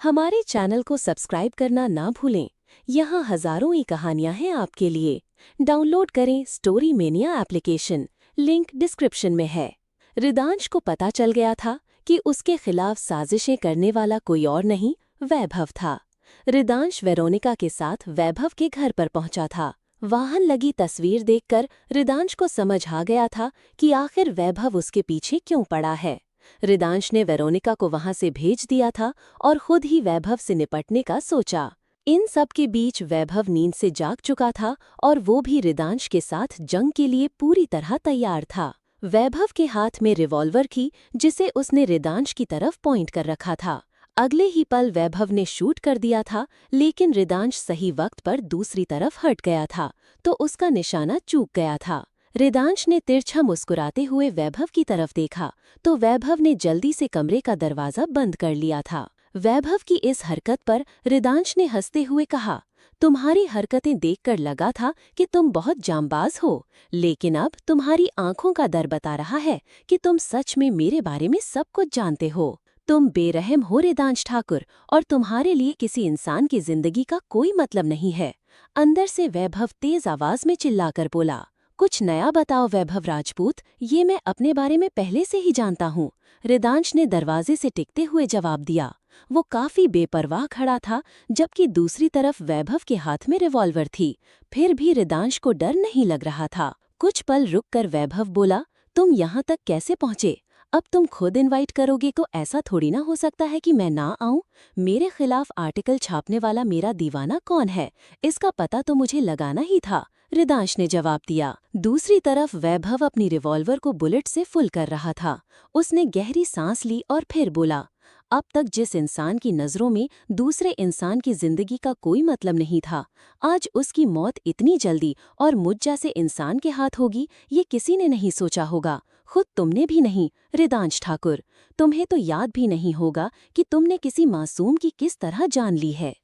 हमारे चैनल को सब्सक्राइब करना ना भूलें। यहाँ हजारों ही कहानियाँ हैं आपके लिए। डाउनलोड करें story mania application, link description में है। रिदांश को पता चल गया था कि उसके खिलाफ साजिशें करने वाला कोई और नहीं, वैभव था। रिदांश वेरोनिका के साथ वैभव के घर पर पहुंचा था। वाहन लगी तस्वीर देखकर रिदांश को समझ आ गया था कि आखिर वैभव उसके पीछे क्यों पड़ा है। रिदांश ने वेरोनिका को वहां से भेज दिया था और खुद ही वैभव से निपटने का सोचा। इन सब के बीच वैभव नींद से जाग चुका था और वो भी रिदांश के साथ जंग के लिए पूरी तरह तैयार था। वैभव के हाथ में रिवॉल्वर थी जिसे उसने रिदांश की तरफ पॉइंट कर रखा था। अगले ही पल वैभव ने शूट कर दिया था, लेकिन रिदांश सही वक्त पर दूसरी तरफ हट गया था तो उसका निशाना चूक गया था। रिदांश ने तिरछा मुस्कुराते हुए वैभव की तरफ देखा तो वैभव ने जल्दी से कमरे का दरवाजा बंद कर लिया था। वैभव की इस हरकत पर रिदांश ने हंसते हुए कहा, तुम्हारी हरकतें देखकर लगा था कि तुम बहुत जांबाज हो, लेकिन अब तुम्हारी आंखों का डर बता रहा है कि तुम सच में मेरे बारे में सब कुछ जानते हो। तुम बेरहम हो रिदांश ठाकुर, और तुम्हारे लिए किसी इंसान की जिंदगी का कोई मतलब नहीं है। अंदर से वैभव तेज आवाज में चिल्लाकर बोला, कुछ नया बताओ वैभव राजपूत, ये मैं अपने बारे में पहले से ही जानता हूँ। रिदांश ने दरवाजे से टिकते हुए जवाब दिया। वो काफी बेपरवाह खड़ा था, जबकि दूसरी तरफ वैभव के हाथ में रिवॉल्वर थी। फिर भी रिदांश को डर नहीं लग रहा था। कुछ पल रुककर वैभव बोला, तुम यहाँ तक कैसे पहुँचे? अब तुम खुद इनवाइट करोगे तो ऐसा थोड़ी ना हो सकता है कि मैं ना आऊं। मेरे खिलाफ आर्टिकल छापने वाला मेरा दीवाना कौन है, इसका पता तो मुझे लगाना ही था, रिदांश ने जवाब दिया। दूसरी तरफ वैभव अपनी रिवॉल्वर को बुलेट से फुल कर रहा था। उसने गहरी सांस ली और फिर बोला, अब तक जिस इंसान की नज़रों में दूसरे इंसान की जिंदगी का कोई मतलब नहीं था, आज उसकी मौत इतनी जल्दी और मुझ जैसे इंसान के हाथ होगी, ये किसी ने नहीं सोचा होगा, खुद तुमने भी नहीं। रिदांश ठाकुर, तुम्हें तो याद भी नहीं होगा कि तुमने किसी मासूम की किस तरह जान ली है।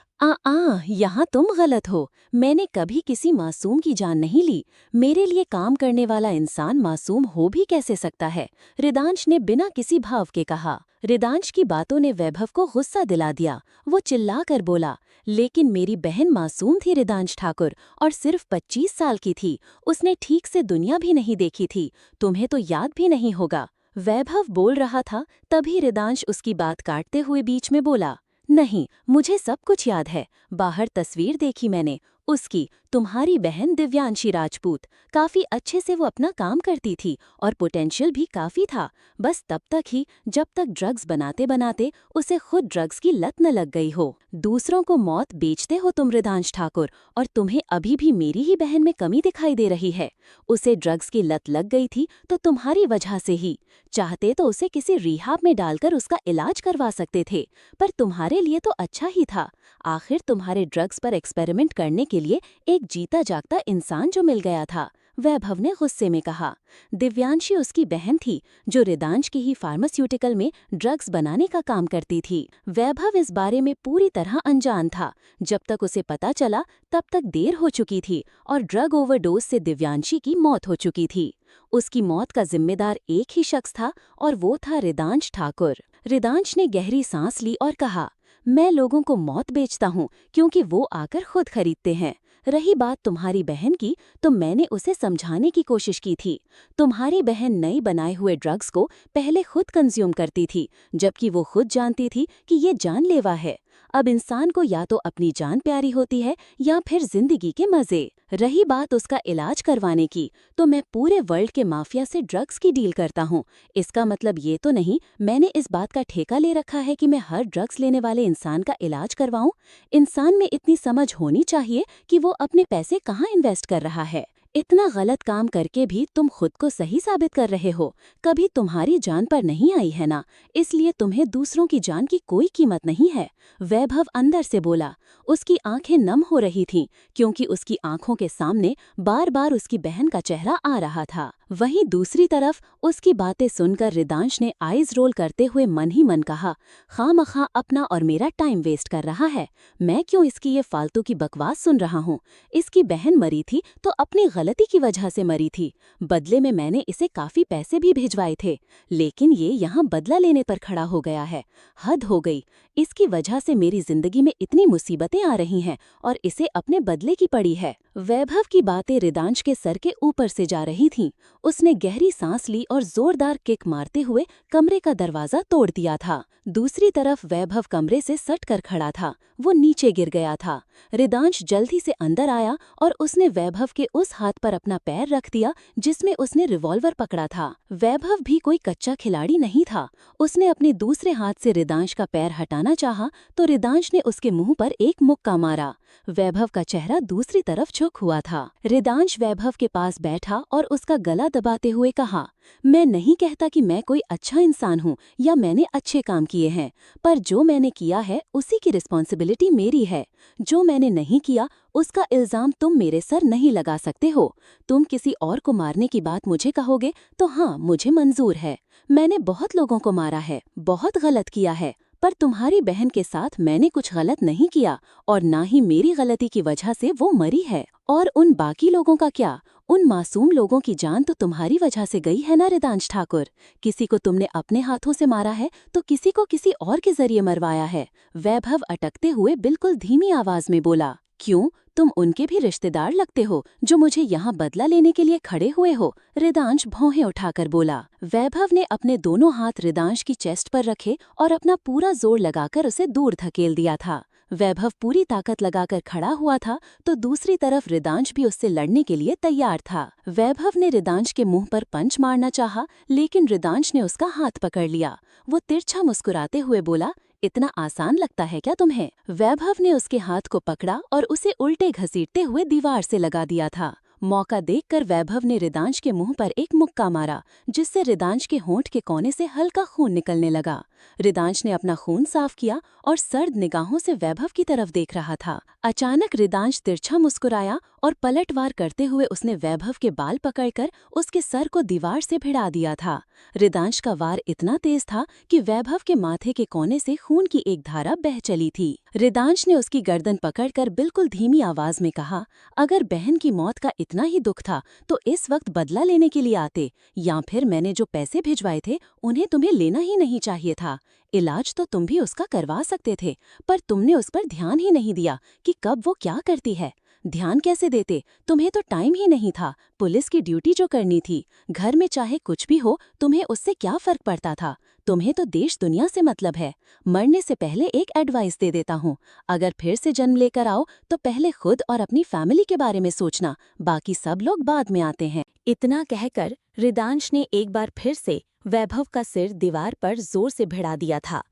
यहाँ तुम गलत हो। मैंने कभी किसी मासूम की जान नहीं ली। मेरे लिए काम करने वाला इंसान मासूम हो भी कैसे सकता है, रिदांश ने बिना किसी भाव के कहा। रिदांश की बातों ने वैभव को गुस्सा दिला दिया। वो चिल्लाकर बोला, लेकिन मेरी बहन मासूम थी रिदांश ठाकुर, और सिर्फ 25 साल की थी। उसने ठीक से दुनिया भी नहीं देखी थी। तुम्हें तो याद भी नहीं होगा। वैभव बोल रहा था, तभी रिदांश उसकी बात काटते हुए बीच में बोला, नहीं, मुझे सब कुछ याद है। बाहर तस्वीर देखी मैंने उसकी, तुम्हारी बहन दिव्यांशी राजपूत। काफी अच्छे से वो अपना काम करती थी और पोटेंशियल भी काफी था। बस तब तक ही जब तक ड्रग्स बनाते बनाते उसे खुद ड्रग्स की लत न लग गई हो। दूसरों को मौत बेचते हो तुम रिदांश ठाकुर, और तुम्हें अभी भी मेरी ही बहन में कमी दिखाई दे रही है। उसे ड्रग्स की लत लग गई थी तो तुम्हारी वजह से ही। चाहते तो उसे किसी रिहाब में डालकर उसका इलाज करवा सकते थे, पर तुम्हारे लिए तो अच्छा ही था। आखिर तुम्हारे ड्रग्स पर एक्सपेरिमेंट करने के लिए एक जीता जागता इंसान जो मिल गया था, वैभव ने गुस्से में कहा। दिव्यांशी उसकी बहन थी जो रिदांश की ही फार्मास्यूटिकल में ड्रग्स बनाने का काम करती थी। वैभव इस बारे में पूरी तरह अनजान था। जब तक उसे पता चला तब तक देर हो चुकी थी और ड्रग ओवरडोज से दिव्यांशी की मौत हो चुकी थी। उसकी मौत का जिम्मेदार एक ही शख्स था और वो था रिदांश ठाकुर। रिदांश ने गहरी सांस ली और कहा, मैं लोगों को मौत बेचता हूँ क्योंकि वो आकर खुद खरीदते हैं। रही बात तुम्हारी बहन की, तो मैंने उसे समझाने की कोशिश की थी। तुम्हारी बहन नई बनाए हुए ड्रग्स को पहले खुद कंज्यूम करती थी, जबकि वो खुद जानती थी कि ये जानलेवा है। अब इंसान को या तो अपनी जान प्यारी होती है या फिर जिंदगी के मजे। रही बात उसका इलाज करवाने की, तो मैं पूरे वर्ल्ड के माफिया से ड्रग्स की डील करता हूँ। इसका मतलब ये तो नहीं मैंने इस बात का ठेका ले रखा है कि मैं हर ड्रग्स लेने वाले इंसान का इलाज करवाऊं। इंसान में इतनी समझ होनी चाहिए कि वो अपने पैसे कहाँ इन्वेस्ट कर रहा है। इतना गलत काम करके भी तुम खुद को सही साबित कर रहे हो। कभी तुम्हारी जान पर नहीं आई है ना, इसलिए तुम्हें दूसरों की जान की कोई कीमत नहीं है। वैभव अंदर से बोला। उसकी आंखें नम हो रही थीं क्योंकि उसकी आंखों के सामने बार बार उसकी बहन का चेहरा आ रहा था। वहीं दूसरी तरफ उसकी बातें सुनकर रिदांश ने आईज रोल करते हुए मन ही मन कहा, खामखा अपना और मेरा टाइम वेस्ट कर रहा है। मैं क्यों इसकी ये फालतू की बकवास सुन रहा हूँ। इसकी बहन मरी थी तो अपनी गलती की वजह से मरी थी। बदले में मैंने इसे काफी पैसे भी भिजवाए थे, लेकिन ये यहाँ बदला लेने पर खड़ा हो गया है। हद हो गई। इसकी वजह से मेरी जिंदगी में इतनी मुसीबतें आ रही हैं और इसे अपने बदले की पड़ी है। वैभव की बातें रिदांश के सर के ऊपर से जा रही थीं। उसने गहरी सांस ली और जोरदार किक मारते हुए कमरे का दरवाजा तोड़ दिया था। दूसरी तरफ वैभव कमरे से सट कर खड़ा था। वो नीचे गिर गया था। रिदांश जल्दी से अंदर आया और उसने वैभव के उस हाथ पर अपना पैर रख दिया जिसमें उसने रिवॉल्वर पकड़ा था। वैभव भी कोई कच्चा खिलाड़ी नहीं था। उसने अपने दूसरे हाथ से रिदांश का पैर हटाना चाहा तो रिदांश ने उसके मुंह पर एक मुक्का मारा। वैभव का चेहरा दूसरी तरफ झुक हुआ था। रिदांश वैभव के पास बैठा और उसका गला दबाते हुए कहा, मैं नहीं कहता कि मैं कोई अच्छा इंसान हूँ या मैंने अच्छे काम किए हैं, पर जो मैंने किया है उसी की रिस्पॉन्सिबिलिटी मेरी है। जो मैंने नहीं किया उसका इल्जाम तुम मेरे सर नहीं लगा सकते हो। तुम किसी और को मारने की बात मुझे कहोगे तो हाँ, मुझे मंजूर है। मैंने बहुत लोगों को मारा है, बहुत गलत किया है, पर तुम्हारी बहन के साथ मैंने कुछ गलत नहीं किया और ना ही मेरी गलती की वजह से वो मरी है। और उन बाकी लोगों का क्या? उन मासूम लोगों की जान तो तुम्हारी वजह से गई है ना रिदांश ठाकुर। किसी को तुमने अपने हाथों से मारा है तो किसी को किसी और के जरिए मरवाया है। वैभव अटकते हुए बिल्कुल धीमी आवाज में बोला, क्यों? तुम उनके भी रिश्तेदार लगते हो जो मुझे यहाँ बदला लेने के लिए खड़े हुए हो। रिदांश भौहें उठाकर बोला। वैभव ने अपने दोनों हाथ रिदांश की चेस्ट पर रखे और अपना पूरा जोर लगाकर उसे दूर धकेल दिया था। वैभव पूरी ताकत लगाकर खड़ा हुआ था तो दूसरी तरफ रिदांश भी उससे लड़ने के लिए तैयार था। वैभव ने रिदांश के मुंह पर पंच मारना चाहा, लेकिन रिदांश ने उसका हाथ पकड़ लिया। वो तिरछा मुस्कुराते हुए बोला, इतना आसान लगता है क्या तुम्हें? वैभव ने उसके हाथ को पकड़ा और उसे उल्टे घसीटते हुए दीवार से लगा दिया था। मौका देखकर वैभव ने रिदांश के मुंह पर एक मुक्का मारा, जिससे रिदांश के होंठ के कोने से हल्का खून निकलने लगा। रिदांश ने अपना खून साफ किया और सर्द निगाहों से वैभव की तरफ देख रहा था। अचानक रिदांश तिरछा मुस्कुराया और पलटवार करते हुए उसने वैभव के बाल पकड़कर उसके सर को दीवार से भिड़ा दिया था। रिदांश का वार इतना तेज था कि वैभव के माथे के कोने से खून की एक धारा बह चली थी। रिदांश ने उसकी गर्दन पकड़कर बिल्कुल धीमी आवाज में कहा, अगर बहन की मौत का इतना ही दुख था तो इस वक्त बदला लेने के लिए आते, या फिर मैंने जो पैसे भिजवाए थे उन्हें तुम्हें लेना ही नहीं चाहिए था। इलाज तो तुम भी उसका करवा सकते थे, पर तुमने उस पर ध्यान ही नहीं दिया कि कब वो क्या करती है। ध्यान कैसे देते? तुम्हें तो टाइम ही नहीं था पुलिस की ड्यूटी जो करनी थी। घर में चाहे कुछ भी हो तुम्हें उससे क्या फर्क पड़ता था? तुम्हें तो देश दुनिया से मतलब है। मरने से पहले एक एडवाइस दे देता हूँ, अगर फिर से जन्म लेकर आओ तो पहले खुद और अपनी फैमिली के बारे में सोचना, बाकी सब लोग बाद में आते हैं। इतना कहकर रिदांश ने एक बार फिर से वैभव का सिर दीवार पर जोर से भिड़ा दिया था।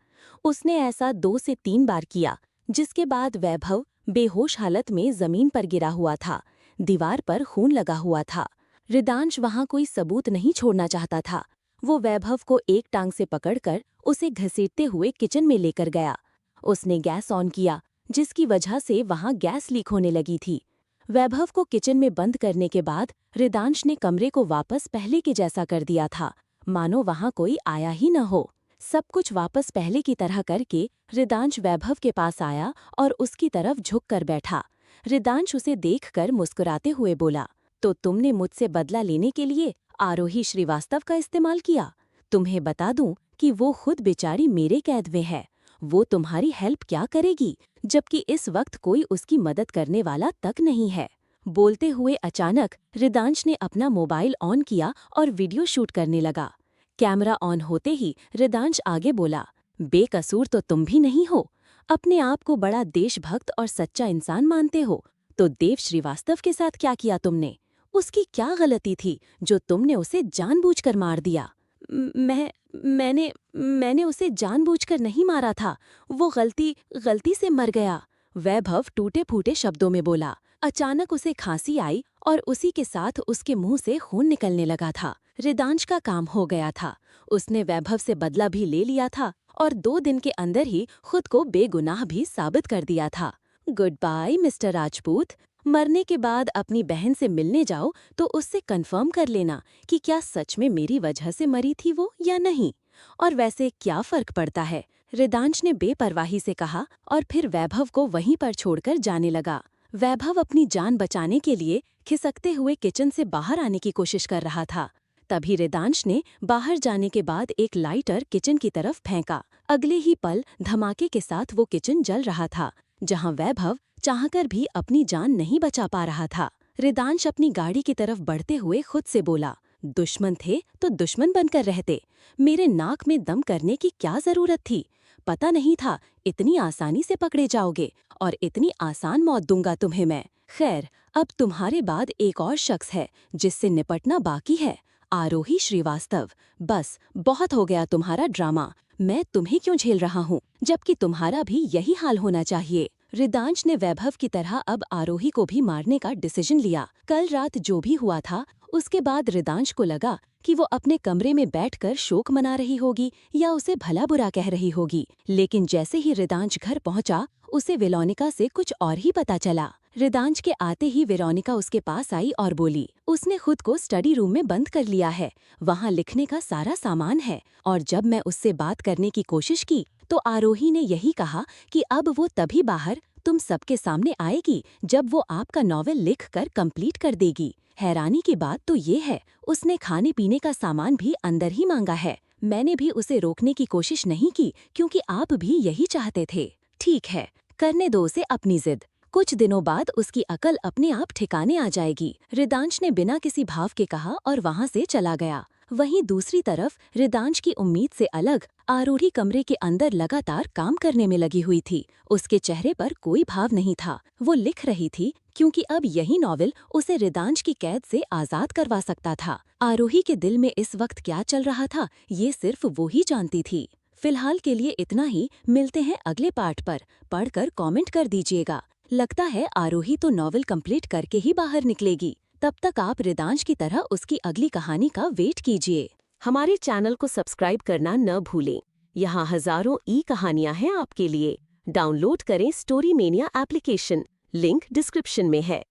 उसने ऐसा 2 से 3 बार किया, जिसके बाद वैभव बेहोश हालत में जमीन पर गिरा हुआ था। दीवार पर खून लगा हुआ था। रिदांश वहां कोई सबूत नहीं छोड़ना चाहता था। वो वैभव को एक टांग से पकड़कर उसे घसीटते हुए किचन में लेकर गया। उसने गैस ऑन किया, जिसकी वजह से वहां गैस लीक होने लगी थी। वैभव को किचन में बंद करने के बाद रिदांश ने कमरे को वापस पहले के जैसा कर दिया था, मानो वहां कोई आया ही न हो। सब कुछ वापस पहले की तरह करके रिदांश वैभव के पास आया और उसकी तरफ झुक कर बैठा। रिदांश उसे देखकर मुस्कुराते हुए बोला, तो तुमने मुझसे बदला लेने के लिए आरोही श्रीवास्तव का इस्तेमाल किया? तुम्हें बता दूं कि वो खुद बेचारी मेरे कैद में है। वो तुम्हारी हेल्प क्या करेगी, जबकि इस वक्त कोई उसकी मदद करने वाला तक नहीं है। बोलते हुए अचानक रिदांश ने अपना मोबाइल ऑन किया और वीडियो शूट करने लगा। कैमरा ऑन होते ही रिदांश आगे बोला, बेकसूर तो तुम भी नहीं हो। अपने आप को बड़ा देशभक्त और सच्चा इंसान मानते हो, तो देव श्रीवास्तव के साथ क्या किया तुमने? उसकी क्या गलती थी जो तुमने उसे जानबूझकर मार दिया? मैंने उसे जानबूझकर नहीं मारा था। वो गलती से मर गया। वैभव टूटे फूटे शब्दों में बोला। अचानक उसे खांसी आई और उसी के साथ उसके मुंह से खून निकलने लगा था। रिदांश का काम हो गया था। उसने वैभव से बदला भी ले लिया था और 2 दिन के अंदर ही खुद को बेगुनाह भी साबित कर दिया था। Good bye mister Rajput. मरने के बाद अपनी बहन से मिलने जाओ तो उससे कंफर्म कर लेना कि क्या सच में मेरी वजह से मरी थी वो या नहीं। और वैसे क्या फर्क पड़ता है, रिदांश ने बेपरवाही से कहा और फिर वैभव को वहीं पर छोड़कर जाने लगा। वैभव अपनी जान बचाने के लिए खिसकते हुए किचन से बाहर आने की कोशिश कर रहा था। तभी रिदांश ने बाहर जाने के बाद एक लाइटर किचन की तरफ फेंका। अगले ही पल धमाके के साथ वो किचन जल रहा था, जहां वैभव चाहकर भी अपनी जान नहीं बचा पा रहा था। रिदांश अपनी गाड़ी की तरफ बढ़ते हुए खुद से बोला, दुश्मन थे तो दुश्मन बनकर रहते, मेरे नाक में दम करने की क्या जरूरत थी। पता नहीं था इतनी आसानी से पकड़े जाओगे और इतनी आसान मौत दूंगा तुम्हें मैं। खैर, अब तुम्हारे बाद एक और शख्स है जिससे निपटना बाकी है, आरोही श्रीवास्तव। बस बहुत हो गया तुम्हारा ड्रामा, मैं तुम्हें क्यों झेल रहा हूँ, जबकि तुम्हारा भी यही हाल होना चाहिए। रिदांश ने वैभव की तरह अब आरोही को भी मारने का डिसीजन लिया। कल रात जो भी हुआ था, उसके बाद रिदांश को लगा कि वो अपने कमरे में बैठकर शोक मना रही होगी या उसे भला बुरा कह रही होगी। लेकिन जैसे ही रिदांश घर पहुंचा, उसे वेरोनिका से कुछ और ही पता चला। रिदांश के आते ही वेरोनिका उसके पास आई और बोली, उसने खुद को स्टडी रूम में बंद कर लिया है, वहाँ लिखने का सारा सामान है। और जब मैं उससे बात करने की कोशिश की तो आरोही ने यही कहा कि अब वो तभी बाहर तुम सबके सामने आएगी जब वो आपका नॉवेल लिखकर कंप्लीट कर देगी। हैरानी की बात तो ये है, उसने खाने पीने का सामान भी अंदर ही मांगा है। मैंने भी उसे रोकने की कोशिश नहीं की क्योंकि आप भी यही चाहते थे। ठीक है, करने दो उसे अपनी जिद, कुछ दिनों बाद उसकी अकल अपने आप ठिकाने आ जाएगी। रिदांश ने बिना किसी भाव के कहा और वहाँ से चला गया। वहीं दूसरी तरफ रिदांश की उम्मीद से अलग आरूढ़ी कमरे के अंदर लगातार काम करने में लगी हुई थी। उसके चेहरे पर कोई भाव नहीं था। वो लिख रही थी क्योंकि अब यही नॉवेल उसे रिदांश की कैद से आजाद करवा सकता था। आरोही के दिल में इस वक्त क्या चल रहा था, ये सिर्फ वो ही जानती थी। फिलहाल के लिए इतना ही, मिलते हैं अगले पार्ट पर। पढ़कर कमेंट कर दीजिएगा। लगता है आरोही तो नॉवेल कंप्लीट करके ही बाहर निकलेगी। तब तक आप रिदांश की तरह उसकी अगली कहानी का वेट कीजिए। हमारे चैनल को सब्सक्राइब करना न भूलें। यहाँ हजारों ई कहानियाँ हैं आपके लिए। डाउनलोड करें story mania application, link description में है।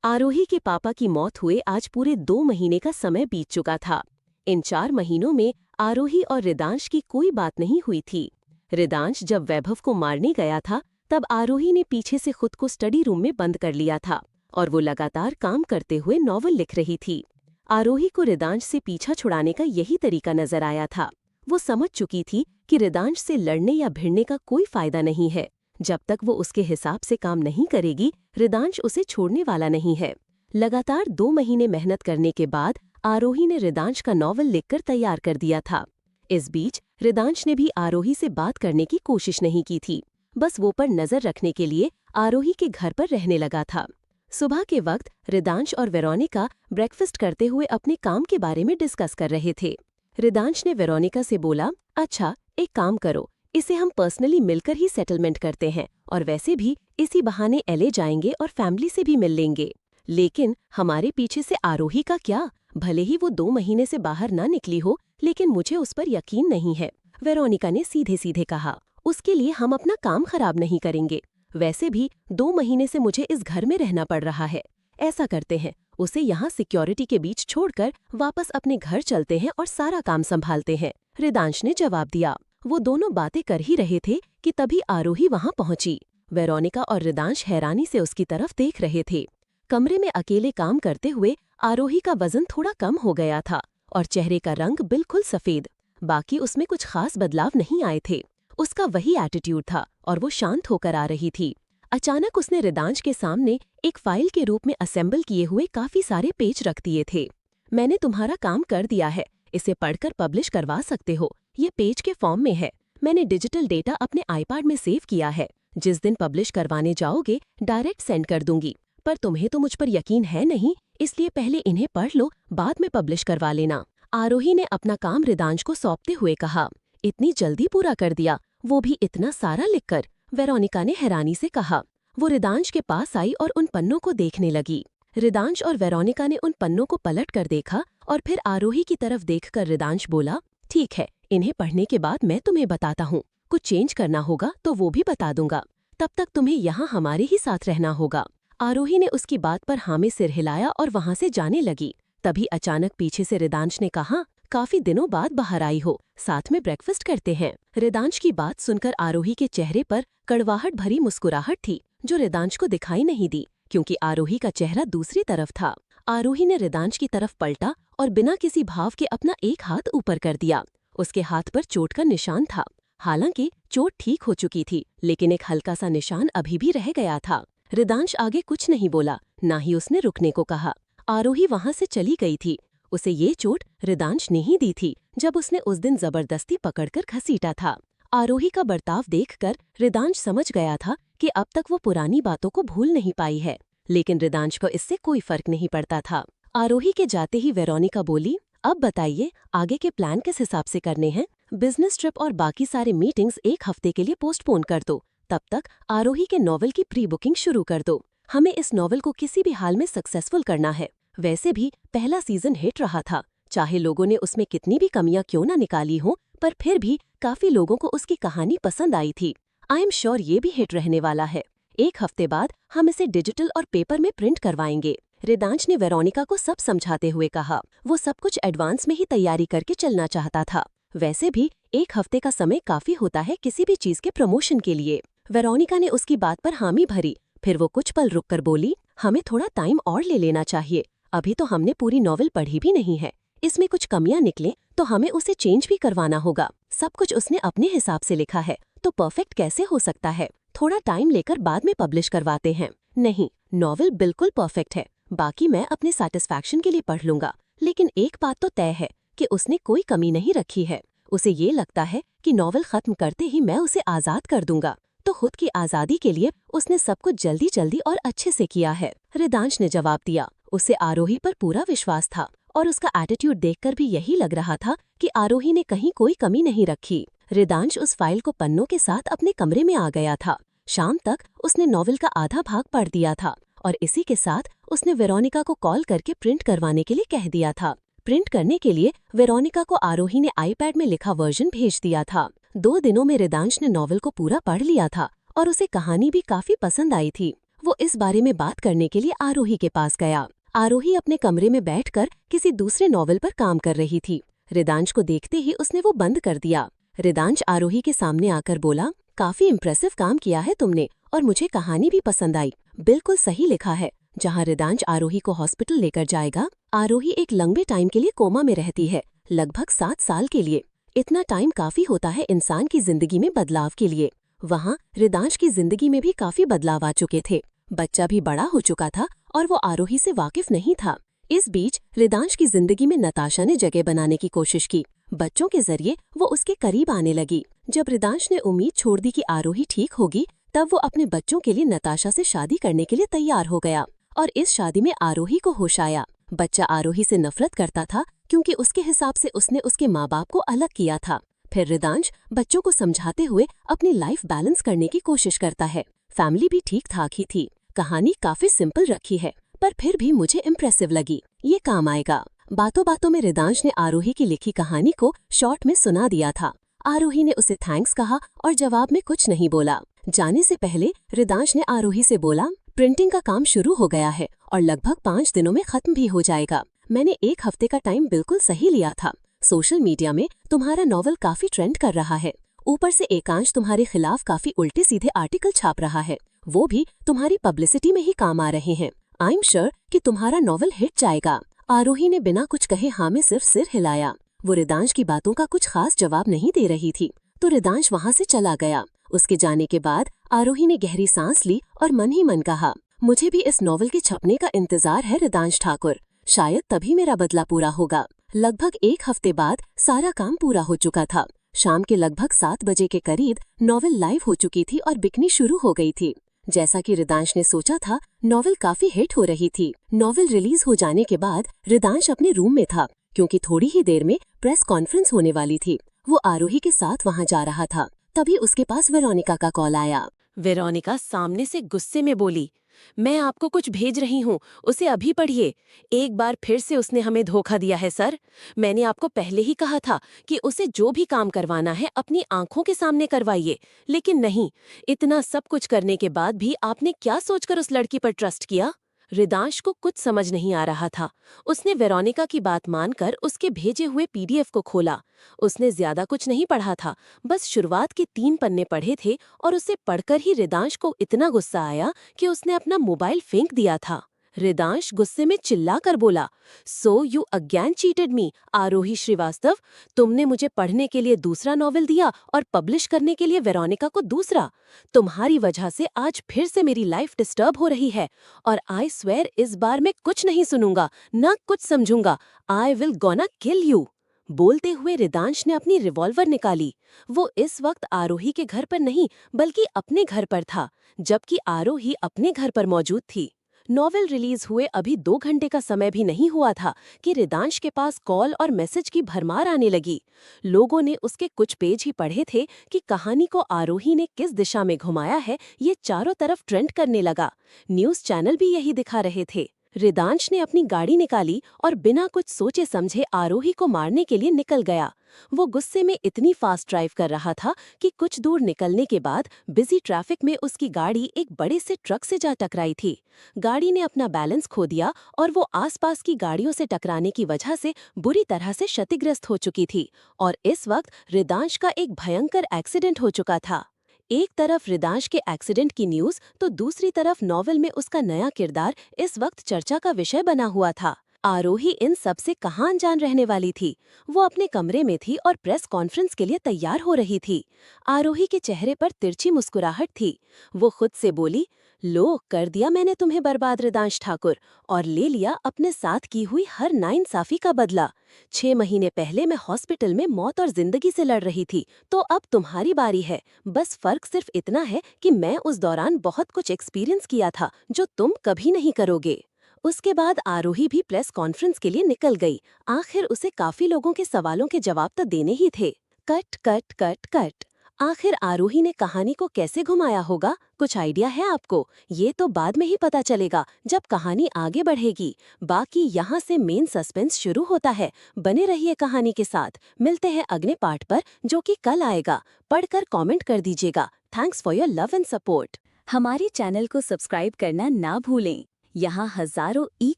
आरोही के पापा की मौत हुए आज पूरे 2 महीने का समय बीत चुका था। इन 4 महीनों में आरोही और रिदांश की कोई बात नहीं हुई थी। रिदांश जब वैभव को मारने गया था, तब आरोही ने पीछे से खुद को स्टडी रूम में बंद कर लिया था और वो लगातार काम करते हुए नॉवल लिख रही थी। आरोही को रिदांश से पीछा छुड़ाने का यही तरीका नजर आया था। वो समझ चुकी थी कि रिदांश से लड़ने या भिड़ने का कोई फायदा नहीं है। जब तक वो उसके हिसाब से काम नहीं करेगी, रिदांश उसे छोड़ने वाला नहीं है। लगातार 2 महीने मेहनत करने के बाद आरोही ने रिदांश का नॉवल लिखकर तैयार कर दिया था। इस बीच रिदांश ने भी आरोही से बात करने की कोशिश नहीं की थी। बस वो पर नजर रखने के लिए आरोही के घर पर रहने लगा था। सुबह के वक्त रिदांश और वेरोनिका ब्रेकफास्ट करते हुए अपने काम के बारे में डिस्कस कर रहे थे। रिदांश ने वेरोनिका से बोला, अच्छा एक काम करो, इसे हम पर्सनली मिलकर ही सेटलमेंट करते हैं और वैसे भी इसी बहाने एलए जाएंगे और फैमिली से भी मिल लेंगे। लेकिन हमारे पीछे से आरोही का क्या? भले ही वो 2 महीने से बाहर ना निकली हो, लेकिन मुझे उस पर यकीन नहीं है, वेरोनिका ने सीधे सीधे कहा। उसके लिए हम अपना काम खराब नहीं करेंगे। वैसे भी 2 महीने से मुझे इस घर में रहना पड़ रहा है। ऐसा करते हैं, उसे यहाँ सिक्योरिटी के बीच छोड़कर वापस अपने घर चलते हैं और सारा काम संभालते हैं, रिदांश ने जवाब दिया। वो दोनों बातें कर ही रहे थे कि तभी आरोही वहाँ पहुंची। वेरोनिका और रिदांश हैरानी से उसकी तरफ देख रहे थे। कमरे में अकेले काम करते हुए आरोही का वजन थोड़ा कम हो गया था और चेहरे का रंग बिल्कुल सफेद। बाकी उसमें कुछ खास बदलाव नहीं आए थे। उसका वही एटीट्यूड था और वो शांत होकर आ रही थी। अचानक उसने रिदांश के सामने एक फाइल के रूप में असेंबल किए हुए काफी सारे पेज रख दिए थे। मैंने तुम्हारा काम कर दिया है, इसे पढ़कर पब्लिश करवा सकते हो। ये पेज के फॉर्म में है। मैंने डिजिटल डेटा अपने आईपैड में सेव किया है। जिस दिन पब्लिश करवाने जाओगे डायरेक्ट सेंड कर दूंगी। पर तुम्हें तो मुझ पर यकीन है नहीं, इसलिए पहले इन्हें पढ़ लो, बाद में पब्लिश करवा लेना। आरोही ने अपना काम रिदांश को सौंपते हुए कहा। इतनी जल्दी पूरा कर दिया, वो भी इतना सारा लिखकर, वेरोनिका ने हैरानी से कहा। वो रिदांश के पास आई और उन पन्नों को देखने लगी। रिदांश और वेरोनिका ने उन पन्नों को पलट कर देखा और फिर आरोही की तरफ देखकर रिदांश बोला, ठीक है, इन्हें पढ़ने के बाद मैं तुम्हें बताता हूँ। कुछ चेंज करना होगा तो वो भी बता दूंगा। तब तक तुम्हें यहाँ हमारे ही साथ रहना होगा। आरोही ने उसकी बात पर हाँ में सिर हिलाया और वहाँ से जाने लगी। तभी अचानक पीछे से रिदांश ने कहा, काफी दिनों बाद बाहर आई हो, साथ में ब्रेकफास्ट करते हैं। रिदांश की बात सुनकर आरोही के चेहरे पर कड़वाहट भरी मुस्कुराहट थी, जो रिदांश को दिखाई नहीं दी क्योंकि आरोही का चेहरा दूसरी तरफ था। आरोही ने रिदांश की तरफ पलटा और बिना किसी भाव के अपना एक हाथ ऊपर कर दिया। उसके हाथ पर चोट का निशान था। हालांकि चोट ठीक हो चुकी थी, लेकिन एक हल्का सा निशान अभी भी रह गया था। रिदांश आगे कुछ नहीं बोला, ना ही उसने रुकने को कहा। आरोही वहां से चली गई थी। उसे ये चोट रिदांश ने ही दी थी, जब उसने उस दिन जबरदस्ती पकड़कर घसीटा था। आरोही का बर्ताव देखकर रिदांश समझ गया था कि अब तक वो पुरानी बातों को भूल नहीं पाई है, लेकिन रिदांश को इससे कोई फर्क नहीं पड़ता था। आरोही के जाते ही वेरोनिका बोली, अब बताइए आगे के प्लान किस हिसाब से करने हैं? बिजनेस ट्रिप और बाकी सारे मीटिंग्स एक हफ्ते के लिए पोस्टपोन कर दो। तब तक आरोही के नॉवल की प्री बुकिंग शुरू कर दो। हमें इस नॉवल को किसी भी हाल में सक्सेसफुल करना है। वैसे भी पहला सीजन हिट रहा था, चाहे लोगों ने उसमें कितनी भी कमियां क्यों न निकाली हों, पर फिर भी काफी लोगों को उसकी कहानी पसंद आई थी। आई एम श्योर ये भी हिट रहने वाला है। एक हफ्ते बाद हम इसे डिजिटल और पेपर में प्रिंट करवाएंगे। रिदांश ने वेरोनिका को सब समझाते हुए कहा। वो सब कुछ एडवांस में ही तैयारी करके चलना चाहता था। वैसे भी एक हफ्ते का समय काफी होता है किसी भी चीज के प्रमोशन के लिए। वेरोनिका ने उसकी बात पर हामी भरी। फिर वो कुछ पल रुककर बोली, हमें थोड़ा टाइम और ले लेना चाहिए। अभी तो हमने पूरी नॉवेल पढ़ी भी नहीं है। इसमें कुछ कमियां निकले तो हमें उसे चेंज भी करवाना होगा। सब कुछ उसने अपने हिसाब से लिखा है, तो परफेक्ट कैसे हो सकता है? थोड़ा टाइम लेकर बाद में पब्लिश करवाते हैं। नहीं, नॉवेल बिल्कुल परफेक्ट है। बाकी मैं अपने सैटिस्फैक्शन के लिए पढ़ लूंगा, लेकिन एक बात तो तय है कि उसने कोई कमी नहीं रखी है। उसे ये लगता है कि नॉवेल खत्म करते ही मैं उसे आजाद कर दूंगा, तो खुद की आजादी के लिए उसने सब कुछ जल्दी जल्दी और अच्छे से किया है। रिदांश ने जवाब दिया। उसे आरोही पर पूरा विश्वास था और उसका एटीट्यूड देखकर भी यही लग रहा था कि आरोही ने कहीं कोई कमी नहीं रखी। रिदांश उस फाइल को पन्नों के साथ अपने कमरे में आ गया था। शाम तक उसने नॉवेल का आधा भाग पढ़ दिया था और इसी के साथ उसने वेरोनिका को कॉल करके प्रिंट करवाने के लिए कह दिया था। प्रिंट करने के लिए वेरोनिका को आरोही ने आईपैड में लिखा वर्जन भेज दिया था। 2 दिनों में रिदांश ने नॉवेल को पूरा पढ़ लिया था और उसे कहानी भी काफी पसंद आई थी। वो इस बारे में बात करने के लिए आरोही के पास गया। आरोही अपने कमरे में बैठकर किसी दूसरे नॉवेल पर काम कर रही थी। रिदांश को देखते ही उसने वो बंद कर दिया। रिदांश आरोही के सामने आकर बोला, काफी इम्प्रेसिव काम किया है तुमने और मुझे कहानी भी पसंद आई। बिल्कुल सही लिखा है। जहाँ रिदांश आरोही को हॉस्पिटल लेकर जाएगा, आरोही एक लंबे टाइम के लिए कोमा में रहती है, लगभग 7 साल के लिए। इतना टाइम काफी होता है इंसान की जिंदगी में बदलाव के लिए। वहाँ रिदांश की जिंदगी में भी काफी बदलाव आ चुके थे। बच्चा भी बड़ा हो चुका था और वो आरोही से वाकिफ नहीं था। इस बीच रिदांश की जिंदगी में नताशा ने जगह बनाने की कोशिश की। बच्चों के जरिए वो उसके करीब आने लगी। जब रिदांश ने उम्मीद छोड़ दी कि आरोही ठीक होगी, तब वो अपने बच्चों के लिए नताशा से शादी करने के लिए तैयार हो गया और इस शादी में आरोही को होश आया। बच्चा आरोही से नफरत करता था क्योंकि उसके हिसाब से उसने उसके माँ बाप को अलग किया था। फिर रिदांश बच्चों को समझाते हुए अपनी लाइफ बैलेंस करने की कोशिश करता है। फैमिली भी ठीक ठाक ही थी। कहानी काफी सिंपल रखी है, पर फिर भी मुझे इम्प्रेसिव लगी। ये काम आएगा। बातों बातों में रिदांश ने आरोही की लिखी कहानी को शॉर्ट में सुना दिया था। आरोही ने उसे थैंक्स कहा और जवाब में कुछ नहीं बोला। जाने से पहले रिदांश ने आरोही से बोला, प्रिंटिंग का काम शुरू हो गया है और लगभग 5 दिनों में खत्म भी हो जाएगा। मैंने 1 हफ्ते का टाइम बिल्कुल सही लिया था। सोशल मीडिया में तुम्हारा नॉवल काफी ट्रेंड कर रहा है। ऊपर से एकांश तुम्हारे खिलाफ काफी उल्टे सीधे आर्टिकल छाप रहा है, वो भी तुम्हारी पब्लिसिटी में ही काम आ रहे हैं। आई एम श्योर कि तुम्हारा नॉवल हिट जाएगा। आरोही ने बिना कुछ कहे हाँ में सिर्फ सिर हिलाया। वो रिदांश की बातों का कुछ खास जवाब नहीं दे रही थी, तो रिदांश वहाँ से चला गया। उसके जाने के बाद आरोही ने गहरी सांस ली और मन ही मन कहा, मुझे भी इस नॉवल के छपने का इंतजार है रिदांश ठाकुर। शायद तभी मेरा बदला पूरा होगा। लगभग 1 हफ्ते बाद सारा काम पूरा हो चुका था। शाम के लगभग 7 बजे के करीब नॉवेल लाइव हो चुकी थी और बिकनी शुरू हो गई थी। जैसा कि रिदांश ने सोचा था, नॉवेल काफी हिट हो रही थी। नॉवेल रिलीज हो जाने के बाद रिदांश अपने रूम में था, क्योंकि थोड़ी ही देर में प्रेस कॉन्फ्रेंस होने वाली थी। वो आरोही के साथ वहाँ जा रहा था। तभी उसके पास वेरोनिका का कॉल आया। वेरोनिका सामने से गुस्से में बोली, मैं आपको कुछ भेज रही हूँ, उसे अभी पढ़िए। एक बार फिर से उसने हमें धोखा दिया है सर। मैंने आपको पहले ही कहा था कि उसे जो भी काम करवाना है अपनी आंखों के सामने करवाइए, लेकिन नहीं। इतना सब कुछ करने के बाद भी आपने क्या सोचकर उस लड़की पर ट्रस्ट किया? रिदांश को कुछ समझ नहीं आ रहा था। उसने वेरोनिका की बात मानकर उसके भेजे हुए पीडीएफ को खोला। उसने ज्यादा कुछ नहीं पढ़ा था, बस शुरुआत के 3 पन्ने पढ़े थे और उसे पढ़कर ही रिदांश को इतना गुस्सा आया कि उसने अपना मोबाइल फेंक दिया था। रिदांश गुस्से में चिल्लाकर बोला, so you again cheated me, Arohi Srivastava. तुमने मुझे पढ़ने के लिए दूसरा नॉवेल दिया और पब्लिश करने के लिए वेरोनिका को दूसरा। तुम्हारी वजह से आज फिर से मेरी लाइफ डिस्टर्ब हो रही है और आई स्वेयर इस बार मैं कुछ नहीं सुनूंगा, न कुछ समझूंगा। I will gonna kill you. बोलते हुए रिदांश ने अपनी रिवॉल्वर निकाली। वो इस वक्त आरोही के घर पर नहीं बल्कि अपने घर पर था, जबकि आरोही अपने घर पर मौजूद थी। नॉवेल रिलीज हुए अभी 2 घंटे का समय भी नहीं हुआ था कि रिदांश के पास कॉल और मैसेज की भरमार आने लगी। लोगों ने उसके कुछ पेज ही पढ़े थे कि कहानी को आरोही ने किस दिशा में घुमाया है, ये चारों तरफ ट्रेंड करने लगा। न्यूज चैनल भी यही दिखा रहे थे। रिदांश ने अपनी गाड़ी निकाली और बिना कुछ सोचे समझे आरोही को मारने के लिए निकल गया। वो गुस्से में इतनी फास्ट ड्राइव कर रहा था कि कुछ दूर निकलने के बाद बिजी ट्रैफिक में उसकी गाड़ी एक बड़े से ट्रक से जा टकराई थी। गाड़ी ने अपना बैलेंस खो दिया और वो आसपास की गाड़ियों से टकराने की वजह से बुरी तरह से क्षतिग्रस्त हो चुकी थी और इस वक्त रिदांश का एक भयंकर एक्सीडेंट हो चुका था। एक तरफ रिदांश के एक्सीडेंट की न्यूज तो दूसरी तरफ नॉवेल में उसका नया किरदार इस वक्त चर्चा का विषय बना हुआ था। आरोही इन सब से कहाँ अनजान रहने वाली थी। वो अपने कमरे में थी और प्रेस कॉन्फ्रेंस के लिए तैयार हो रही थी। आरोही के चेहरे पर तिरछी मुस्कुराहट थी। वो खुद से बोली, लो कर दिया मैंने तुम्हें बर्बाद रिदांश ठाकुर, और ले लिया अपने साथ की हुई हर नाइंसाफी का बदला। 6 महीने पहले मैं हॉस्पिटल में मौत और जिंदगी से लड़ रही थी, तो अब तुम्हारी बारी है। बस फर्क सिर्फ इतना है कि मैं उस दौरान बहुत कुछ एक्सपीरियंस किया था जो तुम कभी नहीं करोगे। उसके बाद आरोही भी प्रेस कॉन्फ्रेंस के लिए निकल गई। आखिर उसे काफी लोगों के सवालों के जवाब तो देने ही थे। Cut cut cut cut. आखिर आरोही ने कहानी को कैसे घुमाया होगा, कुछ आइडिया है आपको? ये तो बाद में ही पता चलेगा जब कहानी आगे बढ़ेगी। बाकी यहाँ से मेन सस्पेंस शुरू होता है। बने रहिए कहानी के साथ। मिलते हैं अगले पार्ट पर, जो कि कल आएगा। पढ़कर कमेंट कर दीजिएगा। Thanks for your love and support. हमारे चैनल को सब्सक्राइब करना ना भूलें। यहाँ हजारों ई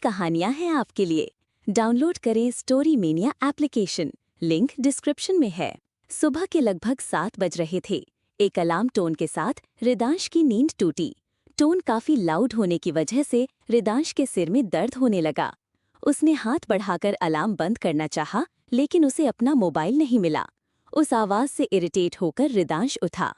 कहानियाँ हैं आपके लिए। डाउनलोड करें story mania application, link description में है। सुबह के लगभग 7 बज रहे थे। एक अलार्म टोन के साथ रिदांश की नींद टूटी। टोन काफी लाउड होने की वजह से रिदांश के सिर में दर्द होने लगा। उसने हाथ बढ़ाकर अलार्म बंद करना चाहा, लेकिन उसे अपना मोबाइल नहीं मिला। उस आवाज से इरिटेट होकर रिदांश उठा।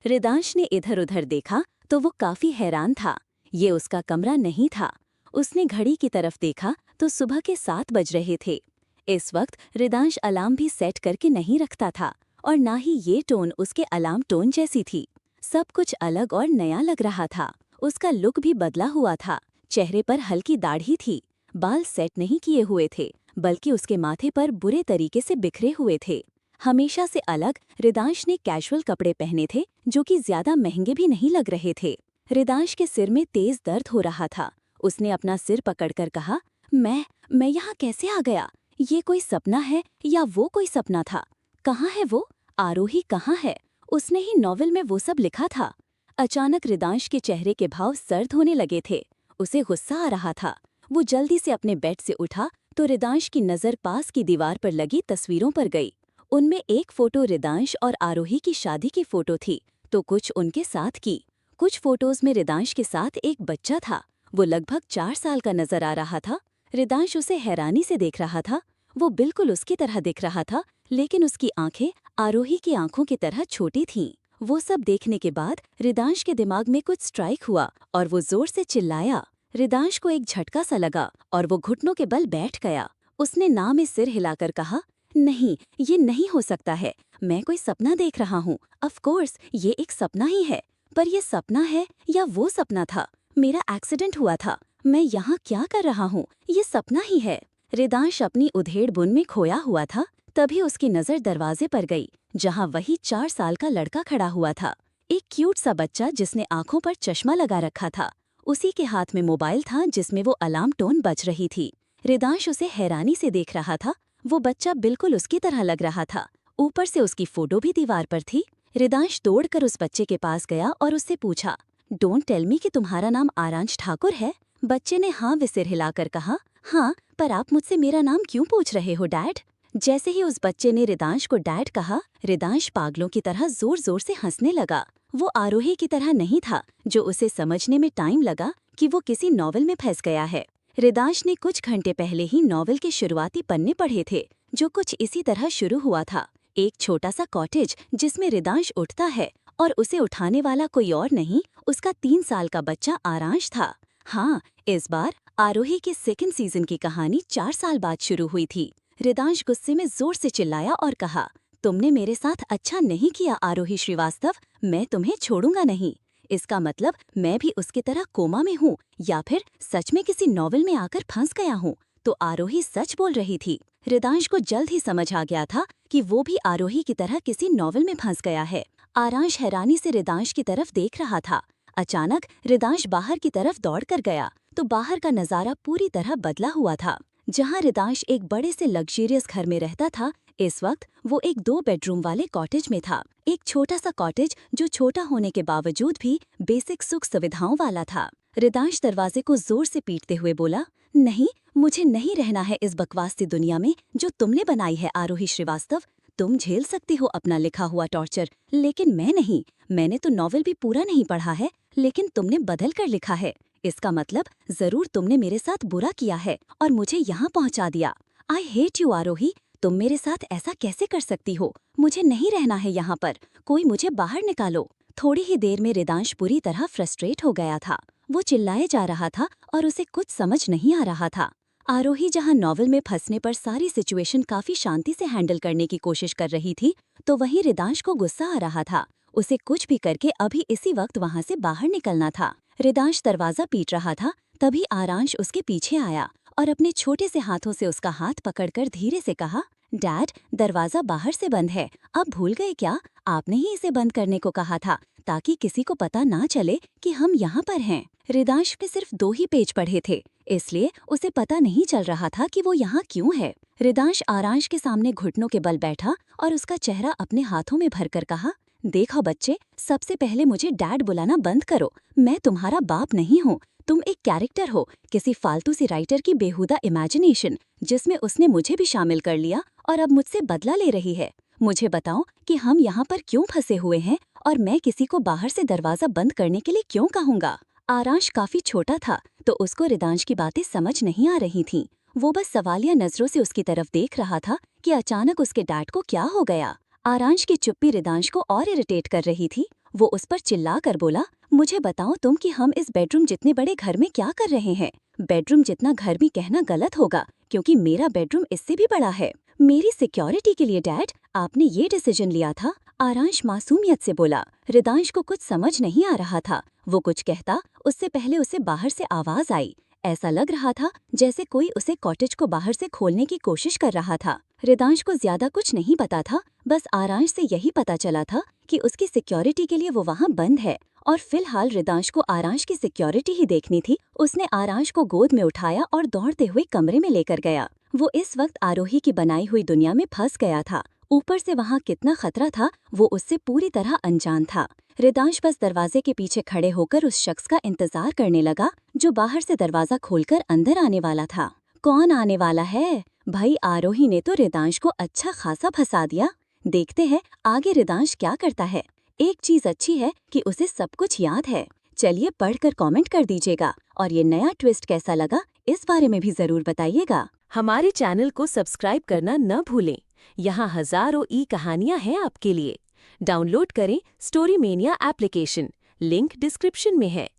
रिदांश ने इधर उधर देखा तो वो काफी हैरान था। ये उसका कमरा नहीं था। उसने घड़ी की तरफ देखा तो सुबह के 7 बज रहे थे। इस वक्त रिदांश अलार्म भी सेट करके नहीं रखता था और ना ही ये टोन उसके अलार्म टोन जैसी थी। सब कुछ अलग और नया लग रहा था। उसका लुक भी बदला हुआ था। चेहरे पर हल्की दाढ़ी थी। बाल सेट नहीं किए हुए थे, बल्कि उसके माथे पर बुरे तरीके से बिखरे हुए थे। हमेशा से अलग रिदांश ने कैजुअल कपड़े पहने थे, जो कि ज्यादा महंगे भी नहीं लग रहे थे। रिदांश के सिर में तेज दर्द हो रहा था। उसने अपना सिर पकड़कर कहा, मैं यहाँ कैसे आ गया? ये कोई सपना है या वो कोई सपना था? कहाँ है वो? आरोही कहाँ है? उसने ही नॉवेल में वो सब लिखा था। अचानक रिदांश के चेहरे के भाव सर्द होने लगे थे। उसे गुस्सा आ रहा था। वो जल्दी से अपने बेड से उठा तो रिदांश की नज़र पास की दीवार पर लगी तस्वीरों पर गई। उनमें एक फोटो रिदांश और आरोही की शादी की फोटो थी, तो कुछ उनके साथ की। कुछ फोटोज में रिदांश के साथ एक बच्चा था। वो लगभग 4 साल का नजर आ रहा था। रिदांश उसे हैरानी से देख रहा था। वो बिल्कुल उसकी तरह दिख रहा था, लेकिन उसकी आंखें आरोही की आंखों की तरह छोटी थीं। वो सब देखने के बाद रिदांश के दिमाग में कुछ स्ट्राइक हुआ और वो जोर से चिल्लाया। रिदांश को एक झटका सा लगा और वो घुटनों के बल बैठ गया। उसने ना में सिर हिलाकर कहा, नहीं, ये नहीं हो सकता है। मैं कोई सपना देख रहा हूँ। ऑफ कोर्स ये एक सपना ही है, पर ये सपना है या वो सपना था? मेरा एक्सीडेंट हुआ था। मैं यहाँ क्या कर रहा हूँ? ये सपना ही है। रिदांश अपनी उधेड़-बुन में खोया हुआ था। तभी उसकी नज़र दरवाजे पर गई, जहाँ वही 4 साल का लड़का खड़ा हुआ था। एक क्यूट सा बच्चा जिसने आंखों पर चश्मा लगा रखा था। उसी के हाथ में मोबाइल था जिसमें वो अलार्म टोन बज रही थी। रिदांश उसे हैरानी से देख रहा था। वो बच्चा बिल्कुल उसकी तरह लग रहा था। ऊपर से उसकी फोटो भी दीवार पर थी। रिदांश दौड़कर उस बच्चे के पास गया और उससे पूछा, डोंट टेल मी कि तुम्हारा नाम आरांश ठाकुर है? बच्चे ने हाँ में सिर हिलाकर कहा, हाँ, पर आप मुझसे मेरा नाम क्यों पूछ रहे हो डैड? जैसे ही उस बच्चे ने रिदांश को डैड कहा, रिदांश पागलों की तरह जोर जोर से हंसने लगा। वो आरोही की तरह नहीं था, जो उसे समझने में टाइम लगा कि वो किसी नॉवेल में फंस गया है। रिदांश ने कुछ घंटे पहले ही नॉवेल के शुरुआती पन्ने पढ़े थे, जो कुछ इसी तरह शुरू हुआ था। एक छोटा सा कॉटेज जिसमें रिदांश उठता है और उसे उठाने वाला कोई और नहीं, उसका 3 साल का बच्चा आरांश था। हाँ, इस बार आरोही के सेकंड सीजन की कहानी 4 साल बाद शुरू हुई थी। रिदांश गुस्से में जोर से चिल्लाया और कहा, तुमने मेरे साथ अच्छा नहीं किया आरोही श्रीवास्तव, मैं तुम्हें छोड़ूंगा नहीं। इसका मतलब मैं भी उसकी तरह कोमा में हूँ या फिर सच में किसी नॉवेल में आकर फंस गया हूँ। तो आरोही सच बोल रही थी। रिदांश को जल्द ही समझ आ गया था कि वो भी आरोही की तरह किसी नॉवेल में फंस गया है। आरांश हैरानी से रिदांश की तरफ देख रहा था। अचानक रिदांश बाहर की तरफ दौड़कर गया तो बाहर का नजारा पूरी तरह बदला हुआ था। जहां रिदांश एक बड़े से लग्जरियस घर में रहता था, इस वक्त वो एक 2 बेडरूम वाले कॉटेज में था। एक छोटा सा कॉटेज जो छोटा होने के बावजूद भी बेसिक सुख सुविधाओं वाला था। रिदांश दरवाजे को जोर से पीटते हुए बोला, नहीं, मुझे नहीं रहना है इस बकवास सी दुनिया में जो तुमने बनाई है आरोही श्रीवास्तव। तुम झेल सकती हो अपना लिखा हुआ टॉर्चर, लेकिन मैं नहीं। मैंने तो नॉवेल भी पूरा नहीं पढ़ा है, लेकिन तुमने बदल कर लिखा है। इसका मतलब जरूर तुमने मेरे साथ बुरा किया है और मुझे यहाँ पहुँचा दिया। आई हेट यू आरोही, तुम मेरे साथ ऐसा कैसे कर सकती हो? मुझे नहीं रहना है यहाँ पर, कोई मुझे बाहर निकालो। थोड़ी ही देर में रिदांश पूरी तरह फ्रस्ट्रेट हो गया था। वो चिल्लाए जा रहा था और उसे कुछ समझ नहीं आ रहा था। आरोही जहाँ नॉवेल में फंसने पर सारी सिचुएशन काफी शांति से हैंडल करने की कोशिश कर रही थी, तो वहीं रिदांश को गुस्सा आ रहा था। उसे कुछ भी करके अभी इसी वक्त वहाँ से बाहर निकलना था। रिदांश दरवाजा पीट रहा था, तभी आरांश उसके पीछे आया और अपने छोटे से हाथों से उसका हाथ पकड़कर धीरे से कहा, डैड, दरवाजा बाहर से बंद है, अब भूल गए क्या? आपने ही इसे बंद करने को कहा था ताकि किसी को पता ना चले कि हम यहाँ पर हैं। रिदांश ने सिर्फ 2 ही पेज पढ़े थे, इसलिए उसे पता नहीं चल रहा था कि वो यहाँ क्यों है। रिदांश आरांश के सामने घुटनों के बल बैठा और उसका चेहरा अपने हाथों में भरकर कहा, देखो बच्चे, सबसे पहले मुझे डैड बुलाना बंद करो। मैं तुम्हारा बाप नहीं हूँ। तुम एक कैरेक्टर हो, किसी फालतू सी राइटर की बेहुदा इमेजिनेशन, जिसमें उसने मुझे भी शामिल कर लिया और अब मुझसे बदला ले रही है। मुझे बताओ कि हम यहाँ पर क्यों फंसे हुए हैं और मैं किसी को बाहर से दरवाजा बंद करने के लिए क्यों कहूँगा? आरांश काफी छोटा था, तो उसको रिदांश की बातें समझ नहीं आ रही थीं। वो बस सवालिया नजरों से उसकी तरफ देख रहा था कि अचानक उसके डैड को क्या हो गया। आरांश की चुप्पी रिदांश को और इरिटेट कर रही थी। वो उस पर चिल्ला कर बोला, मुझे बताओ तुम कि हम इस बेडरूम जितने बड़े घर में क्या कर रहे हैं? बेडरूम जितना घर भी कहना गलत होगा, क्योंकि मेरा बेडरूम इससे भी बड़ा है। मेरी सिक्योरिटी के लिए डैड, आपने ये डिसीजन लिया था? आरांश मासूमियत से बोला। रिदांश को कुछ समझ नहीं आ रहा था। वो कुछ कहता, उससे पहले उसे बाहर से आवाज आई। ऐसा लग रहा था जैसे कोई उसे कॉटेज को बाहर से खोलने की कोशिश कर रहा था। रिदांश को ज्यादा कुछ नहीं पता था, बस आरांश से यही पता चला था कि उसकी सिक्योरिटी के लिए वो वहाँ बंद है और फिलहाल रिदांश को आरांश की सिक्योरिटी ही देखनी थी। उसने आरांश को गोद में उठाया और दौड़ते हुए कमरे में लेकर गया। वो इस वक्त आरोही की बनाई हुई दुनिया में फंस गया था। ऊपर से वहाँ कितना खतरा था, वो उससे पूरी तरह अनजान था। रिदांश बस दरवाजे के पीछे खड़े होकर उस शख्स का इंतजार करने लगा जो बाहर से दरवाजा खोलकर अंदर आने वाला था। कौन आने वाला है? भाई आरोही ने तो रिदांश को अच्छा खासा फंसा दिया। देखते हैं आगे रिदांश क्या करता है। एक चीज अच्छी है कि उसे सब कुछ याद है। चलिए पढ़कर कमेंट कर दीजिएगा और ये नया ट्विस्ट कैसा लगा इस बारे में भी जरूर बताइएगा। हमारे चैनल को सब्सक्राइब करना न भूलें। यहाँ हजारों ई कहानियाँ हैं आपके लिए। डाउनलोड करें story mania application, link description में है।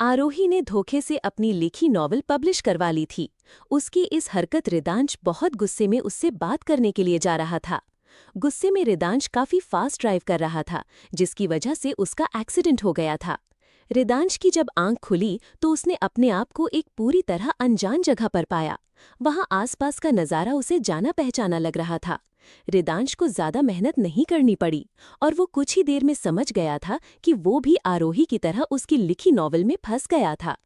आरोही ने धोखे से अपनी लिखी नॉवेल पब्लिश करवा ली थी। उसकी इस हरकत रिदांश बहुत गुस्से में उससे बात करने के लिए जा रहा था। गुस्से में रिदांश काफी फास्ट ड्राइव कर रहा था, जिसकी वजह से उसका एक्सीडेंट हो गया था। रिदांश की जब आंख खुली तो उसने अपने आप को एक पूरी तरह अनजान जगह पर पाया। वहां आसपास का नजारा उसे जाना पहचाना लग रहा था। रिदांश को ज्यादा मेहनत नहीं करनी पड़ी और वो कुछ ही देर में समझ गया था कि वो भी आरोही की तरह उसकी लिखी नॉवेल में फंस गया था।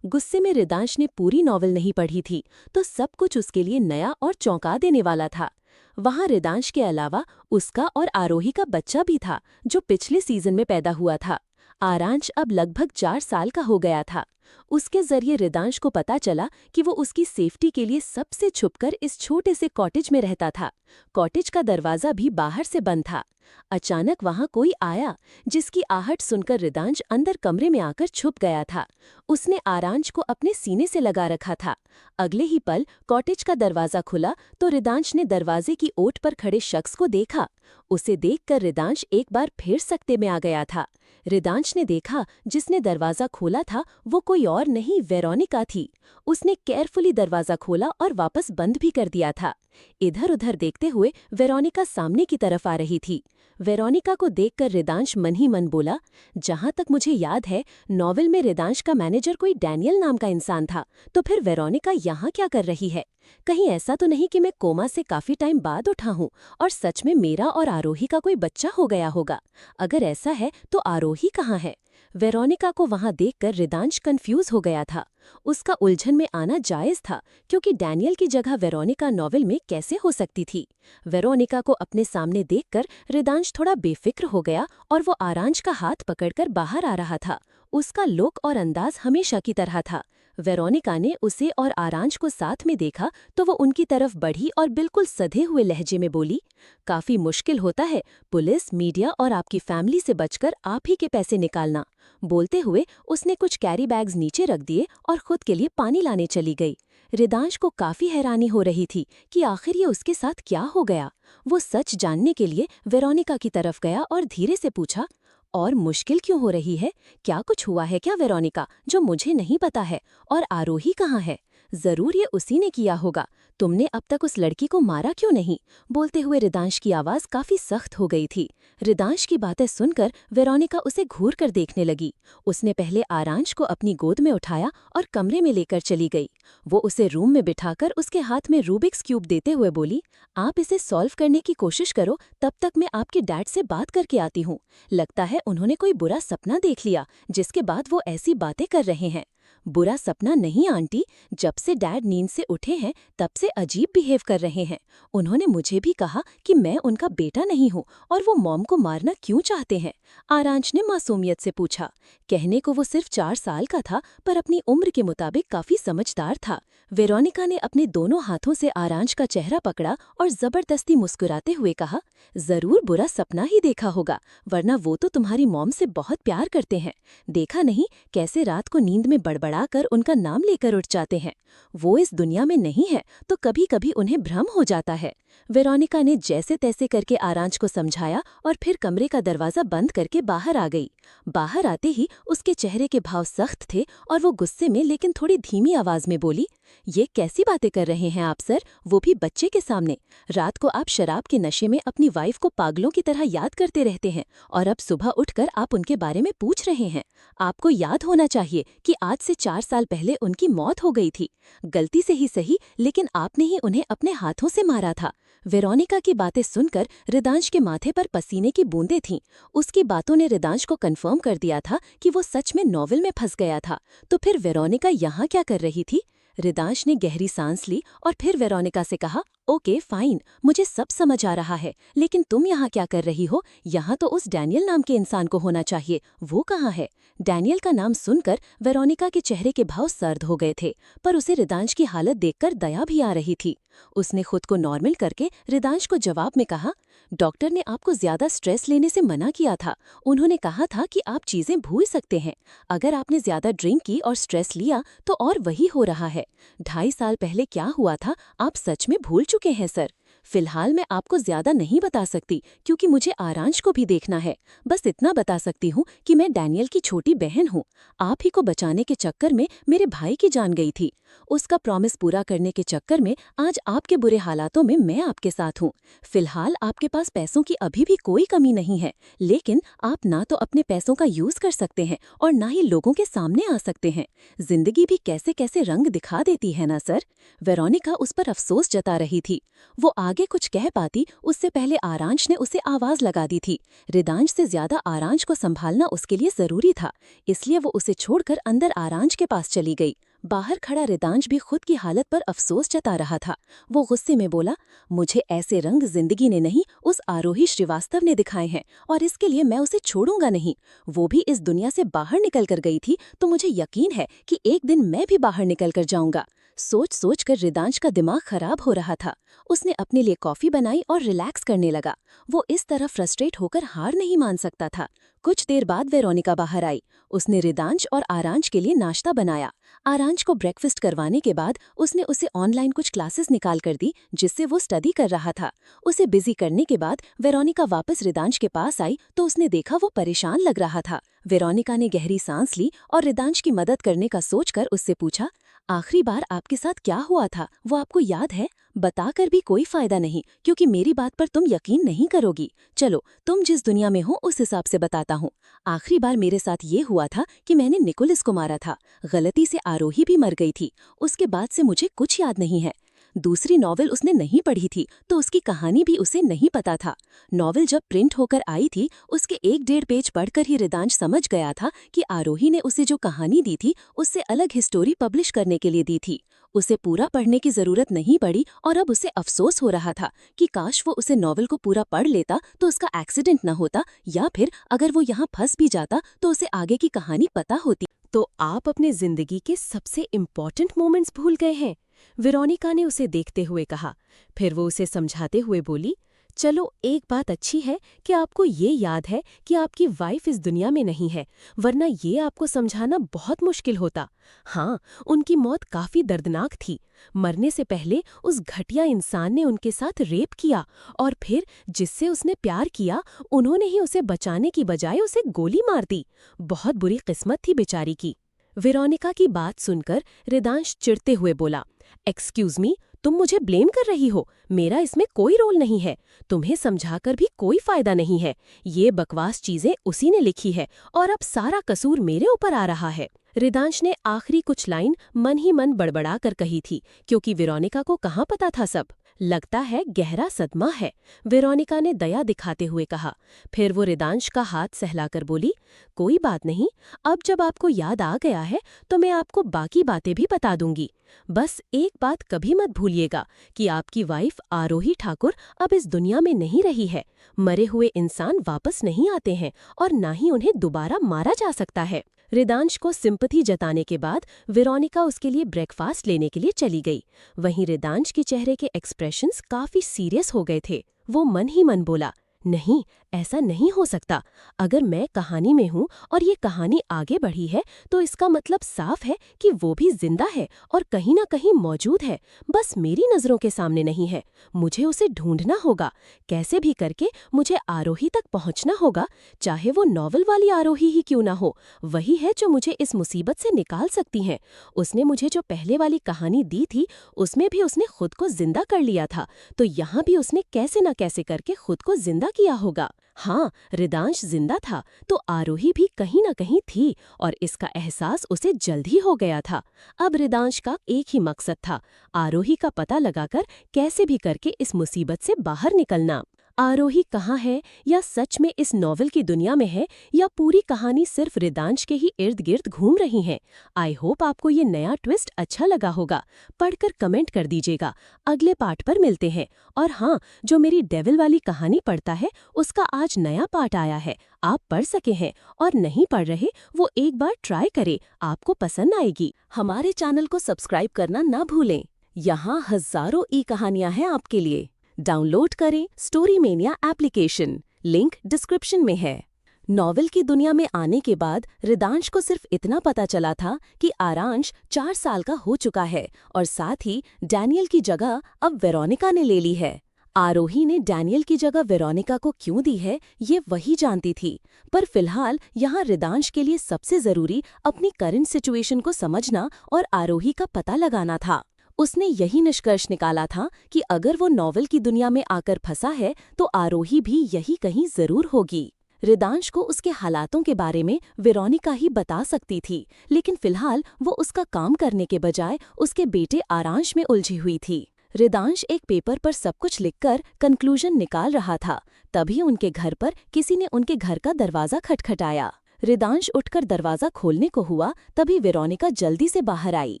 गुस्से में रिदांश ने पूरी नॉवेल नहीं पढ़ी थी, तो सब कुछ उसके लिए नया और चौंका देने वाला था। वहाँ रिदांश के अलावा उसका और आरोही का बच्चा भी था, जो पिछले सीजन में पैदा हुआ था। आरांश अब लगभग 4 साल का हो गया था। उसके जरिए रिदांश को पता चला कि वो उसकी सेफ्टी के लिए सबसे छुपकर इस छोटे से कॉटेज में रहता था। कॉटेज का दरवाजा भी बाहर से बंद था। अचानक वहां कोई आया, जिसकी आहट सुनकर रिदांश अंदर कमरे में आकर छुप गया था। उसने आरांश को अपने सीने से लगा रखा था। अगले ही पल कॉटेज का दरवाजा खुला तो रिदांश ने दरवाजे की ओट पर खड़े शख्स को देखा। उसे देखकर रिदांश एक बार फिर सकते में आ गया था। रिदांश ने देखा जिसने दरवाजा खोला था वो कोई और नहीं, वेरोनिका थी। उसने केयरफुली दरवाजा खोला और वापस बंद भी कर दिया था। इधर उधर देखते हुए वेरोनिका सामने की तरफ आ रही थी। वेरोनिका को देखकर रिदांश मन ही मन बोला, जहां तक मुझे याद है नॉवेल में रिदांश का मैनेजर कोई डैनियल नाम का इंसान था, तो फिर वेरोनिका यहाँ क्या कर रही है? कहीं ऐसा तो नहीं कि मैं कोमा से काफी टाइम बाद उठा हूँ और सच में मेरा और आरोही का कोई बच्चा हो गया होगा? अगर ऐसा है तो आरोही कहाँ है? वेरोनिका को वहां देखकर रिदांश कंफ्यूज हो गया था। उसका उलझन में आना जायज था, क्योंकि डैनियल की जगह वेरोनिका नॉवेल में कैसे हो सकती थी? वेरोनिका को अपने सामने देखकर रिदांश थोड़ा बेफिक्र हो गया और वो आरांश का हाथ पकड़कर बाहर आ रहा था। उसका लुक और अंदाज हमेशा की तरह था। वेरोनिका ने उसे और आरांश को साथ में देखा तो वो उनकी तरफ बढ़ी और बिल्कुल सधे हुए लहजे में बोली, काफी मुश्किल होता है पुलिस, मीडिया और आपकी फैमिली से बचकर आप ही के पैसे निकालना। बोलते हुए उसने कुछ कैरी बैग्स नीचे रख दिए और खुद के लिए पानी लाने चली गई। रिदांश को काफी हैरानी हो रही थी कि आखिर ये उसके साथ क्या हो गया। वो सच जानने के लिए वेरोनिका की तरफ गया और धीरे से पूछा, और मुश्किल क्यों हो रही है? क्या कुछ हुआ है क्या वेरोनिका, जो मुझे नहीं पता है? और आरोही कहाँ है? जरूर ये उसी ने किया होगा। तुमने अब तक उस लड़की को मारा क्यों नहीं? बोलते हुए रिदांश की आवाज काफी सख्त हो गई थी। रिदांश की बातें सुनकर वेरोनिका उसे घूर कर देखने लगी। उसने पहले आरांश को अपनी गोद में उठाया और कमरे में लेकर चली गई। वो उसे रूम में बिठाकर उसके हाथ में रूबिक्स क्यूब देते हुए बोली, आप इसे सॉल्व करने की कोशिश करो, तब तक मैं आपके डैड से बात करके आती हूँ। लगता है उन्होंने कोई बुरा सपना देख लिया, जिसके बाद वो ऐसी बातें कर रहे हैं। बुरा सपना नहीं आंटी, जब से डैड नींद से उठे हैं तब से अजीब बिहेव कर रहे हैं। उन्होंने मुझे भी कहा कि मैं उनका बेटा नहीं हूँ और वो मॉम को मारना क्यों चाहते हैं? आरांश ने मासूमियत से पूछा। कहने को वो सिर्फ 4 साल का था, पर अपनी उम्र के मुताबिक काफी समझदार था। वेरोनिका ने अपने दोनों हाथों से आरांश का चेहरा पकड़ा और जबरदस्ती मुस्कुराते हुए कहा, जरूर बुरा सपना ही देखा होगा, वरना वो तो तुम्हारी मॉम से बहुत प्यार करते हैं। देखा नहीं कैसे रात को नींद में बड़बड़ाकर उनका नाम लेकर उठ जाते हैं। वो इस दुनिया में नहीं है तो कभी कभी उन्हें भ्रम हो जाता है। वेरोनिका ने जैसे तैसे करके आरांश को समझाया और फिर कमरे का दरवाजा बंद करके बाहर आ गई। बाहर आते ही उसके चेहरे के भाव सख्त थे और वो गुस्से में लेकिन थोड़ी धीमी आवाज में बोली, ये कैसी बातें कर रहे हैं आप सर, वो भी बच्चे के सामने? रात को आप शराब के नशे में अपनी वाइफ को पागलों की तरह याद करते रहते हैं और अब सुबह उठकर आप उनके बारे में पूछ रहे हैं। आपको याद होना चाहिए कि आज से 4 साल पहले उनकी मौत हो गई थी। गलती से ही सही, लेकिन आपने ही उन्हें अपने हाथों से मारा था। वेरोनिका की बातें सुनकर रिदांश के माथे पर पसीने की बूंदें थीं। उसकी बातों ने रिदांश को कंफर्म कर दिया था कि वो सच में नॉवेल में फंस गया था। तो फिर वेरोनिका यहाँ क्या कर रही थी? रिदांश ने गहरी सांस ली और फिर वेरोनिका से कहा, ओके फाइन, मुझे सब समझ आ रहा है, लेकिन तुम यहाँ क्या कर रही हो? यहाँ तो उस डैनियल नाम के इंसान को होना चाहिए, वो कहाँ है? डैनियल का नाम सुनकर वेरोनिका के चेहरे के भाव सर्द हो गए थे, पर उसे रिदांश की हालत देखकर दया भी आ रही थी। उसने खुद को नॉर्मल करके रिदांश को जवाब में कहा, डॉक्टर ने आपको ज्यादा स्ट्रेस लेने से मना किया था। उन्होंने कहा था कि आप चीजें भूल सकते हैं। अगर आपने ज्यादा ड्रिंक की और स्ट्रेस लिया तो और वही हो रहा है। 2.5 साल पहले क्या हुआ था आप सच में भूल चुके हैं सर। फिलहाल मैं आपको ज्यादा नहीं बता सकती क्योंकि मुझे आरांश को भी देखना है। बस इतना बता सकती हूँ कि मैं डैनियल की छोटी बहन हूँ। आप ही को बचाने के चक्कर में मेरे भाई की जान गई थी। उसका प्रॉमिस पूरा करने के चक्कर में आज आपके बुरे हालातों में मैं आपके साथ हूँ। फिलहाल आपके पास पैसों की अभी भी कोई कमी नहीं है, लेकिन आप ना तो अपने पैसों का यूज कर सकते हैं और ना ही लोगों के सामने आ सकते हैं। जिंदगी भी कैसे कैसे रंग दिखा देती है ना सर। वेरोनिका उस पर अफसोस जता रही थी। वो आगे आगे कुछ कह पाती उससे पहले आरांश ने उसे आवाज लगा दी थी। रिदांश से ज्यादा आरांश को संभालना उसके लिए जरूरी था, इसलिए वो उसे छोड़कर अंदर आरांश के पास चली गई। बाहर खड़ा रिदांश भी खुद की हालत पर अफसोस जता रहा था। वो गुस्से में बोला, मुझे ऐसे रंग जिंदगी ने नहीं, उस आरोही श्रीवास्तव ने दिखाए हैं और इसके लिए मैं उसे छोड़ूंगा नहीं। वो भी इस दुनिया से बाहर निकल कर गई थी तो मुझे यकीन है कि एक दिन मैं भी बाहर निकल कर जाऊंगा। सोच सोच कर रिदांश का दिमाग खराब हो रहा था। उसने अपने लिए कॉफी बनाई और रिलैक्स करने लगा। वो इस तरह फ्रस्ट्रेट होकर हार नहीं मान सकता था। कुछ देर बाद वेरोनिका बाहर आई। उसने रिदांश और आरांश के लिए नाश्ता बनाया। आरांश को ब्रेकफास्ट करवाने के बाद उसने उसे ऑनलाइन कुछ क्लासेस निकाल कर दी जिससे वो स्टडी कर रहा था। उसे बिजी करने के बाद वेरोनिका वापस रिदांश के पास आई तो उसने देखा वो परेशान लग रहा था। वेरोनिका ने गहरी सांस ली और रिदांश की मदद करने का सोचकर उससे पूछा, आखिरी बार आपके साथ क्या हुआ था वो आपको याद है? बताकर भी कोई फायदा नहीं क्योंकि मेरी बात पर तुम यकीन नहीं करोगी। चलो तुम जिस दुनिया में हो उस हिसाब से बताता हूँ। आखिरी बार मेरे साथ ये हुआ था कि मैंने निकोलस को मारा था। गलती से आरोही भी मर गई थी। उसके बाद से मुझे कुछ याद नहीं है। दूसरी नॉवेल उसने नहीं पढ़ी थी तो उसकी कहानी भी उसे नहीं पता था। नॉवेल जब प्रिंट होकर आई थी उसके 1-1.5 पेज पढ़कर ही रिदांश समझ गया था कि आरोही ने उसे जो कहानी दी थी उससे अलग हिस्टोरी पब्लिश करने के लिए दी थी। उसे पूरा पढ़ने की जरूरत नहीं पड़ी और अब उसे अफसोस हो रहा था कि काश वो उसे नॉवेल को पूरा पढ़ लेता तो उसका एक्सीडेंट न होता, या फिर अगर वो यहाँ फंस भी जाता तो उसे आगे की कहानी पता होती। तो आप अपने जिंदगी के सबसे इम्पोर्टेंट मोमेंट्स भूल गए हैं? वेरोनिका ने उसे देखते हुए कहा। फिर वो उसे समझाते हुए बोली, चलो एक बात अच्छी है कि आपको ये याद है कि आपकी वाइफ इस दुनिया में नहीं है, वरना ये आपको समझाना बहुत मुश्किल होता। हाँ, उनकी मौत काफी दर्दनाक थी। मरने से पहले उस घटिया इंसान ने उनके साथ रेप किया और फिर जिससे उसने प्यार किया उन्होंने ही उसे बचाने की बजाय उसे गोली मार दी। बहुत बुरी किस्मत थी बेचारी की। वेरोनिका की बात सुनकर रिदांश चिढ़ते हुए बोला, एक्सक्यूज मी, तुम मुझे ब्लेम कर रही हो? मेरा इसमें कोई रोल नहीं है। तुम्हें समझाकर भी कोई फायदा नहीं है। ये बकवास चीजें उसी ने लिखी है और अब सारा कसूर मेरे ऊपर आ रहा है। रिदांश ने आखिरी कुछ लाइन मन ही मन बड़बड़ा कर कही थी क्योंकि वेरोनिका को कहाँ पता था सब। लगता है गहरा सदमा है, वेरोनिका ने दया दिखाते हुए कहा। फिर वो रिदांश का हाथ सहलाकर बोली, कोई बात नहीं, अब जब आपको याद आ गया है तो मैं आपको बाकी बातें भी बता दूंगी। बस एक बात कभी मत भूलिएगा कि आपकी वाइफ आरोही ठाकुर अब इस दुनिया में नहीं रही है। मरे हुए इंसान वापस नहीं आते हैं और ना ही उन्हें दोबारा मारा जा सकता है। रिदांश को सिंपैथी जताने के बाद वेरोनिका उसके लिए ब्रेकफास्ट लेने के लिए चली गई। वहीं रिदांश के चेहरे के एक्सप्रेशंस काफी सीरियस हो गए थे। वो मन ही मन बोला, नहीं, ऐसा नहीं हो सकता। अगर मैं कहानी में हूँ और ये कहानी आगे बढ़ी है तो इसका मतलब साफ है कि वो भी जिंदा है और कहीं ना कहीं मौजूद है, बस मेरी नजरों के सामने नहीं है। मुझे उसे ढूंढना होगा। कैसे भी करके मुझे आरोही तक पहुंचना होगा, चाहे वो नॉवल वाली आरोही ही क्यों ना हो। वही है जो मुझे इस मुसीबत से निकाल सकती है। उसने मुझे जो पहले वाली कहानी दी थी उसमें भी उसने खुद को जिंदा कर लिया था, तो यहाँ भी उसने कैसे न कैसे करके खुद को जिंदा किया होगा। हाँ, रिदांश जिंदा था तो आरोही भी कहीं न कहीं थी और इसका एहसास उसे जल्द ही हो गया था। अब रिदांश का एक ही मकसद था, आरोही का पता लगाकर कैसे भी करके इस मुसीबत से बाहर निकलना। आरोही कहाँ है, या सच में इस नॉवेल की दुनिया में है, या पूरी कहानी सिर्फ रिदांश के ही इर्द गिर्द घूम रही है। आई होप आपको ये नया ट्विस्ट अच्छा लगा होगा। पढ़कर कमेंट कर दीजिएगा। अगले पार्ट पर मिलते हैं। और हाँ, जो मेरी डेविल वाली कहानी पढ़ता है उसका आज नया पार्ट आया है। आप पढ़ सके हैं और नहीं पढ़ रहे वो एक बार ट्राई करे, आपको पसंद आएगी। हमारे चैनल को सब्सक्राइब करना ना भूलें। यहाँ हजारों ई कहानियाँ हैं आपके लिए। डाउनलोड करें story mania application, link description में है। नॉवेल की दुनिया में आने के बाद रिदांश को सिर्फ इतना पता चला था कि आरांश 4 साल का हो चुका है और साथ ही डैनियल की जगह अब वेरोनिका ने ले ली है। आरोही ने डैनियल की जगह वेरोनिका को क्यों दी है ये वही जानती थी, पर फिलहाल यहाँ रिदांश के लिए सबसे जरूरी अपनी करंट सिचुएशन को समझना और आरोही का पता लगाना था। उसने यही निष्कर्ष निकाला था कि अगर वो नॉवेल की दुनिया में आकर फंसा है तो आरोही भी यही कहीं जरूर होगी। रिदांश को उसके हालातों के बारे में वेरोनिका ही बता सकती थी, लेकिन फिलहाल वो उसका काम करने के बजाय उसके बेटे आरांश में उलझी हुई थी। रिदांश एक पेपर पर सब कुछ लिखकर कंक्लूजन निकाल रहा था। तभी उनके घर पर किसी ने उनके घर का दरवाजा खटखटाया। रिदांश उठकर दरवाजा खोलने को हुआ, तभी वेरोनिका जल्दी से बाहर आई।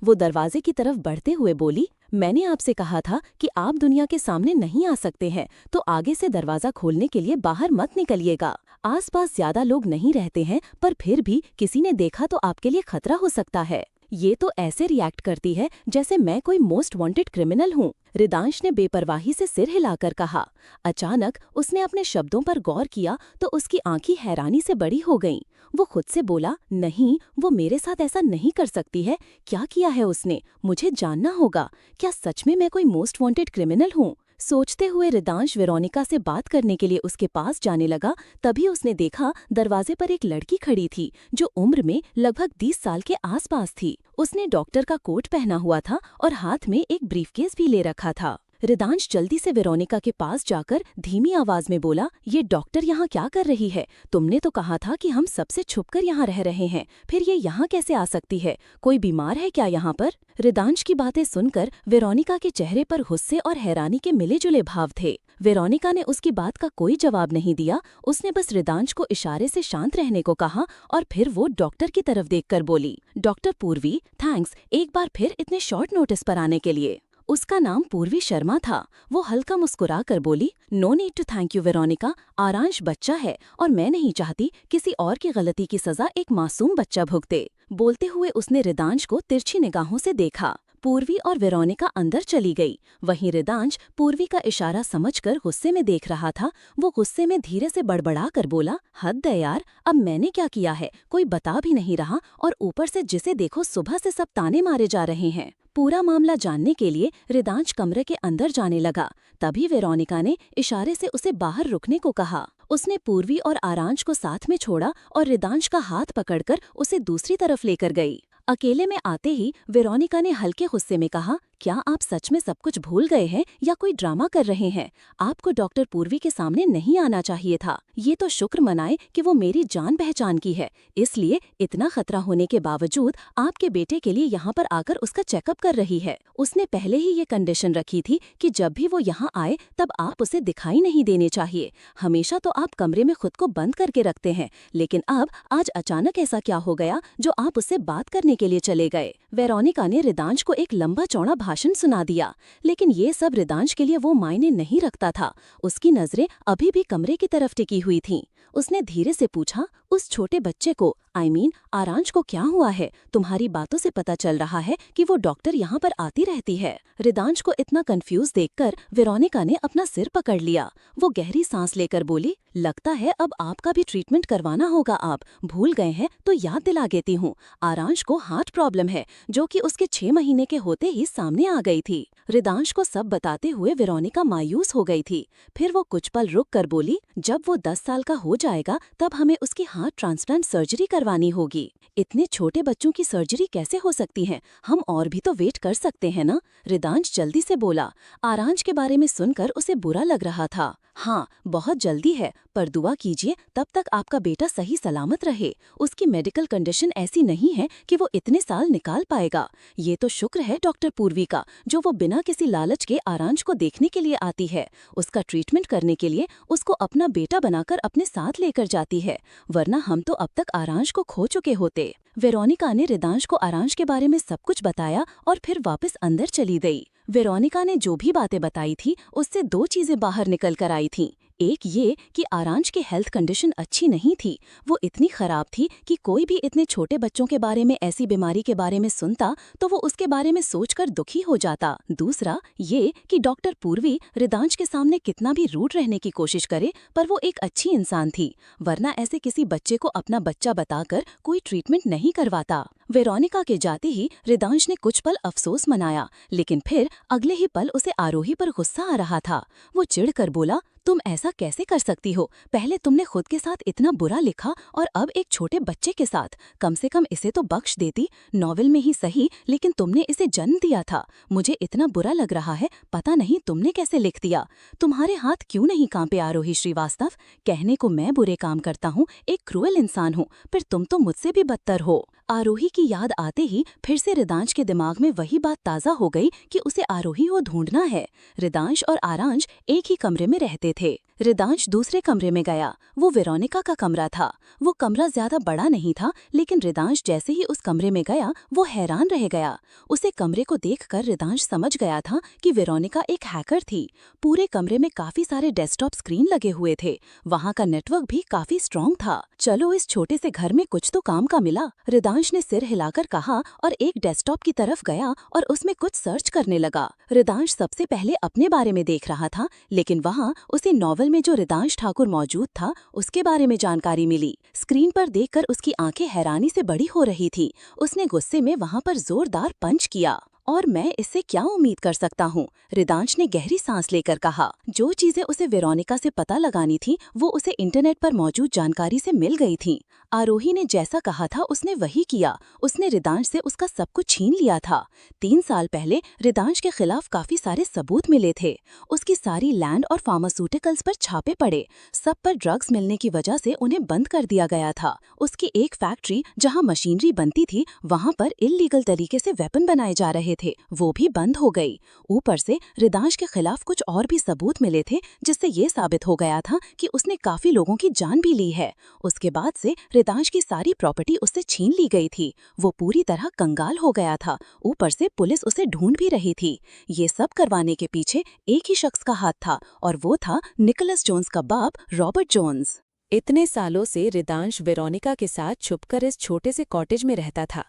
वो दरवाजे की तरफ बढ़ते हुए बोली, मैंने आपसे कहा था कि आप दुनिया के सामने नहीं आ सकते हैं, तो आगे से दरवाजा खोलने के लिए बाहर मत निकलिएगा। आसपास ज्यादा लोग नहीं रहते हैं, पर फिर भी किसी ने देखा तो आपके लिए खतरा हो सकता है। ये तो ऐसे रिएक्ट करती है जैसे मैं कोई मोस्ट वांटेड क्रिमिनल हूँ, रिदांश ने बेपरवाही से सिर हिलाकर कहा। अचानक उसने अपने शब्दों पर गौर किया तो उसकी आंखें हैरानी से बड़ी हो गईं। वो खुद से बोला, नहीं, वो मेरे साथ ऐसा नहीं कर सकती है। क्या किया है उसने? मुझे जानना होगा। क्या सच में मैं कोई मोस्ट वांटेड क्रिमिनल हूँ? सोचते हुए रिदांश वेरोनिका से बात करने के लिए उसके पास जाने लगा। तभी उसने देखा दरवाजे पर एक लड़की खड़ी थी जो उम्र में लगभग 20 साल के आसपास थी। उसने डॉक्टर का कोट पहना हुआ था और हाथ में एक ब्रीफकेस भी ले रखा था। रिदांश जल्दी से वेरोनिका के पास जाकर धीमी आवाज में बोला, ये डॉक्टर यहाँ क्या कर रही है? तुमने तो कहा था कि हम सबसे छुपकर यहाँ रह रहे हैं, फिर ये यहाँ कैसे आ सकती है? कोई बीमार है क्या यहाँ पर? रिदांश की बातें सुनकर वेरोनिका के चेहरे पर गुस्से और हैरानी के मिले-जुले भाव थे। वेरोनिका ने उसकी बात का कोई जवाब नहीं दिया। उसने बस रिदांश को इशारे से शांत रहने को कहा और फिर वो डॉक्टर की तरफ देखकर बोली, डॉक्टर पूर्वी, थैंक्स एक बार फिर इतने शॉर्ट नोटिस पर आने के लिए। उसका नाम पूर्वी शर्मा था। वो हल्का मुस्कुरा कर बोली, no need to thank you Veronica, Aransh बच्चा है और मैं नहीं चाहती किसी और की गलती की सजा एक मासूम बच्चा भुगते। बोलते हुए उसने रिदांश को तिरछी निगाहों से देखा। पूर्वी और वेरोनिका अंदर चली गई। वहीं रिदांश पूर्वी का इशारा समझकर गुस्से में देख रहा था। वो गुस्से में धीरे से बड़बड़ा कर बोला, हद है यार, अब मैंने क्या किया है? कोई बता भी नहीं रहा और ऊपर से जिसे देखो सुबह से सब ताने मारे जा रहे हैं। पूरा मामला जानने के लिए रिदांश कमरे के अंदर जाने लगा। तभी वेरोनिका ने इशारे से उसे बाहर रुकने को कहा। उसने पूर्वी और आरांश को साथ में छोड़ा और रिदांश का हाथ पकड़कर उसे दूसरी तरफ लेकर गई। अकेले में आते ही वेरोनिका ने हल्के गुस्से में कहा, क्या आप सच में सब कुछ भूल गए हैं या कोई ड्रामा कर रहे हैं? आपको डॉक्टर पूर्वी के सामने नहीं आना चाहिए था। ये तो शुक्र मनाए कि वो मेरी जान पहचान की है, इसलिए इतना खतरा होने के बावजूद आपके बेटे के लिए यहाँ पर आकर उसका चेकअप कर रही है। उसने पहले ही ये कंडीशन रखी थी कि जब भी वो यहाँ आए तब आप उसे दिखाई नहीं देने चाहिए। हमेशा तो आप कमरे में खुद को बंद करके रखते हैं, लेकिन अब आज अचानक ऐसा क्या हो गया जो आप उससे बात करने के लिए चले गए? वेरोनिका ने रिदांश को एक लंबा चौड़ा भाषण सुना दिया, लेकिन ये सब रिदांश के लिए वो मायने नहीं रखता था। उसकी नजरें अभी भी कमरे की तरफ टिकी हुई थीं। उसने धीरे से पूछा, उस छोटे बच्चे को आरांश को क्या हुआ है? तुम्हारी बातों से पता चल रहा है कि वो डॉक्टर यहाँ पर आती रहती है। रिदांश को इतना कंफ्यूज देखकर वेरोनिका ने अपना सिर पकड़ लिया। वो गहरी सांस लेकर बोली, लगता है अब आपका भी ट्रीटमेंट करवाना होगा। आप भूल गए हैं तो याद दिला देती हूँ। आरांश को हार्ट प्रॉब्लम है जो कि उसके 6 महीने के होते ही सामने आ गई थी। रिदांश को सब बताते हुए वेरोनिका मायूस हो गई थी। फिर वो कुछ पल रुक कर बोली, जब वो 10 साल का हो जाएगा तब हमें उसकी हार्ट ट्रांसप्लांट सर्जरी करवानी होगी। इतने छोटे बच्चों की सर्जरी कैसे हो सकती है? हम और भी तो वेट कर सकते हैं ना? रिदांश जल्दी से बोला। आरांश के बारे में सुनकर उसे बुरा लग रहा था। हाँ, बहुत जल्दी है, पर दुआ कीजिए तब तक आपका बेटा सही सलामत रहे। उसकी मेडिकल कंडीशन ऐसी नहीं है कि वो इतने साल निकाल पाएगा। ये तो शुक्र है डॉक्टर पूर्वी का जो वो बिना किसी लालच के आरांश को देखने के लिए आती है। उसका ट्रीटमेंट करने के लिए उसको अपना बेटा बनाकर अपने साथ लेकर जाती है, वरना हम तो अब तक आरांश को खो चुके होते। वेरोनिका ने रिदांश को आरांश के बारे में सब कुछ बताया और फिर वापस अंदर चली गई। वेरोनिका ने जो भी बातें बताई थी उससे 2 चीजें बाहर निकल कर आई थीं। एक ये कि आरांश की हेल्थ कंडीशन अच्छी नहीं थी। वो इतनी खराब थी कि कोई भी इतने छोटे बच्चों के बारे में ऐसी बीमारी के बारे में सुनता तो वो उसके बारे में सोचकर दुखी हो जाता। दूसरा ये कि डॉक्टर पूर्वी रिदांश के सामने कितना भी रूड रहने की कोशिश करे पर वो एक अच्छी इंसान थी, वरना ऐसे किसी बच्चे को अपना बच्चा बताकर कोई ट्रीटमेंट नहीं करवाता। वेरोनिका के जाते ही रिदांश ने कुछ पल अफसोस मनाया, लेकिन फिर अगले ही पल उसे आरोही पर गुस्सा आ रहा था। वो चिढ़कर बोला, तुम ऐसा कैसे कर सकती हो? पहले तुमने खुद के साथ इतना बुरा लिखा और अब एक छोटे बच्चे के साथ। कम से कम इसे तो बख्श देती, नॉवेल में ही सही, लेकिन तुमने इसे जन्म दिया था। मुझे इतना बुरा लग रहा है, पता नहीं तुमने कैसे लिख दिया। तुम्हारे हाथ क्यों नहीं कांपे आरोही श्रीवास्तव? कहने को मैं बुरे काम करता हूँ, एक क्रूएल इंसान हूँ, फिर तुम तो मुझसे भी बदतर हो। आरोही की याद आते ही फिर से रिदांश के दिमाग में वही बात ताज़ा हो गई कि उसे आरोही को ढूंढना है। रिदांश और आरांश एक ही कमरे में रहते थे। रिदांश दूसरे कमरे में गया। वो वेरोनिका का कमरा था। वो कमरा ज्यादा बड़ा नहीं था, लेकिन रिदांश जैसे ही उस कमरे में गया वो हैरान रह गया। उसे कमरे को देखकर रिदांश समझ गया था कि वेरोनिका एक हैकर थी। पूरे कमरे में काफी सारे डेस्कटॉप स्क्रीन लगे हुए थे। वहाँ का नेटवर्क भी काफी स्ट्रॉन्ग था। चलो इस छोटे से घर में कुछ तो काम का मिला, रिदांश ने सिर हिलाकर कहा और एक डेस्कटॉप की तरफ गया और उसमें कुछ सर्च करने लगा। रिदांश सबसे पहले अपने बारे में देख रहा था, लेकिन वहाँ उसे नॉवल में जो रिदांश ठाकुर मौजूद था उसके बारे में जानकारी मिली। स्क्रीन पर देखकर उसकी आंखें हैरानी से बड़ी हो रही थी। उसने गुस्से में वहाँ पर जोरदार पंच किया। और मैं इससे क्या उम्मीद कर सकता हूँ? रिदांश ने गहरी सांस लेकर कहा। जो चीजें उसे वेरोनिका से पता लगानी थी वो उसे इंटरनेट पर मौजूद जानकारी से मिल गई थी। आरोही ने जैसा कहा था उसने वही किया। उसने रिदांश से उसका सब कुछ छीन लिया था। 3 साल पहले रिदांश के खिलाफ काफी सारे सबूत मिले थे। उसकी सारी लैंड और फार्मास्यूटिकल्स पर छापे पड़े। सब पर ड्रग्स मिलने की वजह से उन्हें बंद कर दिया गया था। उसकी एक फैक्ट्री जहाँ मशीनरी बनती थी वहाँ पर इल्लीगल तरीके से वेपन बनाए जा रहे थे, वो भी बंद हो गई। ऊपर से रिदांश के खिलाफ कुछ और भी सबूत मिले थे जिससे ये साबित हो गया था कि उसने काफी लोगों की जान भी ली है। उसके बाद से रिदांश की सारी प्रॉपर्टी उससे छीन ली गई थी। वो पूरी तरह कंगाल हो गया था। ऊपर से पुलिस उसे ढूंढ भी रही थी। ये सब करवाने के पीछे एक ही शख्स का हाथ था और वो था निकोलस जोन्स का बाप रॉबर्ट जोन्स। इतने सालों से रिदांश वेरोनिका के साथ छुपकर इस छोटे से कॉटेज में रहता था।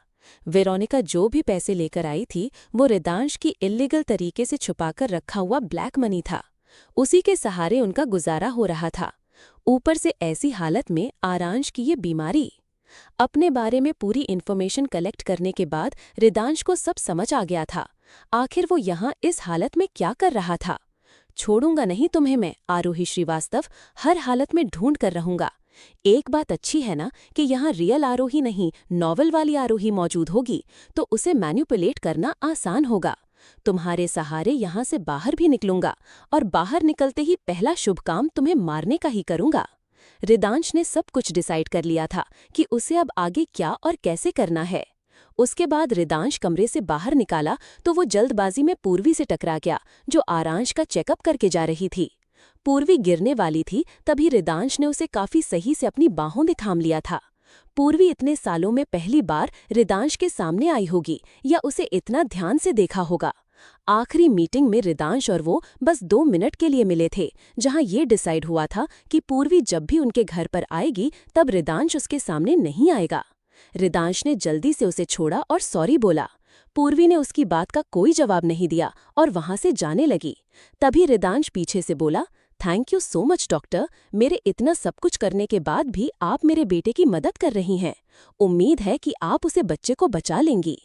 वेरोनिका जो भी पैसे लेकर आई थी वो रिदांश की इल्लीगल तरीके से छुपाकर रखा हुआ ब्लैक मनी था। उसी के सहारे उनका गुजारा हो रहा था। ऊपर से ऐसी हालत में आरांश की ये बीमारी। अपने बारे में पूरी इन्फॉर्मेशन कलेक्ट करने के बाद रिदांश को सब समझ आ गया था। आखिर वो यहाँ इस हालत में क्या कर रहा था। छोड़ूंगा नहीं तुम्हें मैं, आरोही श्रीवास्तव, हर हालत में ढूंढ कर रहूंगा। एक बात अच्छी है ना कि यहाँ रियल आरोही नहीं, नॉवल वाली आरोही मौजूद होगी, तो उसे मैनिपुलेट करना आसान होगा। तुम्हारे सहारे यहाँ से बाहर भी निकलूंगा और बाहर निकलते ही पहला शुभ काम तुम्हें मारने का ही करूंगा। रिदांश ने सब कुछ डिसाइड कर लिया था कि उसे अब आगे क्या और कैसे करना है। उसके बाद रिदांश कमरे से बाहर निकाला तो वो जल्दबाजी में पूर्वी से टकरा गया, जो आरांश का चेकअप करके जा रही थी। पूर्वी गिरने वाली थी, तभी रिदांश ने उसे काफी सही से अपनी बाहों में थाम लिया था। पूर्वी इतने सालों में पहली बार रिदांश के सामने आई होगी या उसे इतना ध्यान से देखा होगा। आखिरी मीटिंग में रिदांश और वो बस 2 मिनट के लिए मिले थे, जहां ये डिसाइड हुआ था कि पूर्वी जब भी उनके घर पर आएगी तब रिदांश उसके सामने नहीं आएगा। रिदांश ने जल्दी से उसे छोड़ा और सॉरी बोला। पूर्वी ने उसकी बात का कोई जवाब नहीं दिया और वहां से जाने लगी। तभी रिदांश पीछे से बोला, thank you so much doctor, मेरे इतना सब कुछ करने के बाद भी आप मेरे बेटे की मदद कर रही हैं। उम्मीद है कि आप उसे बच्चे को बचा लेंगी।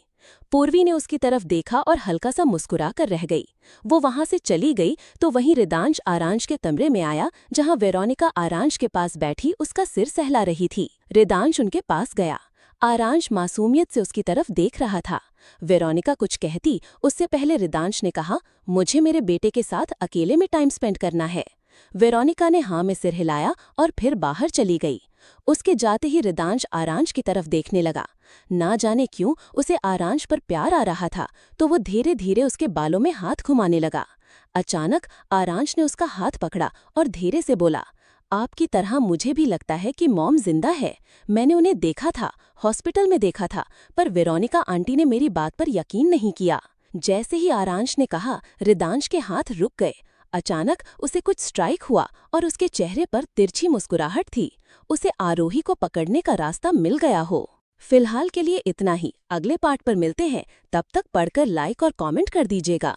पूर्वी ने उसकी तरफ देखा और हल्का सा मुस्कुरा कर रह गई। वो वहां से चली गई तो वहीं रिदांश आरांश के कमरे में आया, जहां वेरोनिका आरांश के पास बैठी उसका सिर सहला रही थी। रिदांश उनके पास गया। आरांश मासूमियत से उसकी तरफ देख रहा था। वेरोनिका कुछ कहती उससे पहले रिदांश ने कहा, मुझे मेरे बेटे के साथ अकेले में टाइम स्पेंड करना है। वेरोनिका ने हाँ में सिर हिलाया और फिर बाहर चली गई। उसके जाते ही रिदांश आरांश की तरफ देखने लगा। ना जाने क्यों उसे आरांश पर प्यार आ रहा था, तो वो धीरे धीरे उसके बालों में हाथ घुमाने लगा। अचानक आरांश ने उसका हाथ पकड़ा और धीरे से बोला, आपकी तरह मुझे भी लगता है कि मॉम जिंदा है। मैंने उन्हें देखा था, हॉस्पिटल में देखा था, पर वेरोनिका आंटी ने मेरी बात पर यकीन नहीं किया। जैसे ही आरांश ने कहा, रिदांश के हाथ रुक गए। अचानक उसे कुछ स्ट्राइक हुआ और उसके चेहरे पर तिरछी मुस्कुराहट थी। उसे आरोही को पकड़ने का रास्ता मिल गया हो। फिलहाल के लिए इतना ही। अगले पार्ट पर मिलते हैं, तब तक पढ़कर लाइक और कमेंट कर दीजिएगा।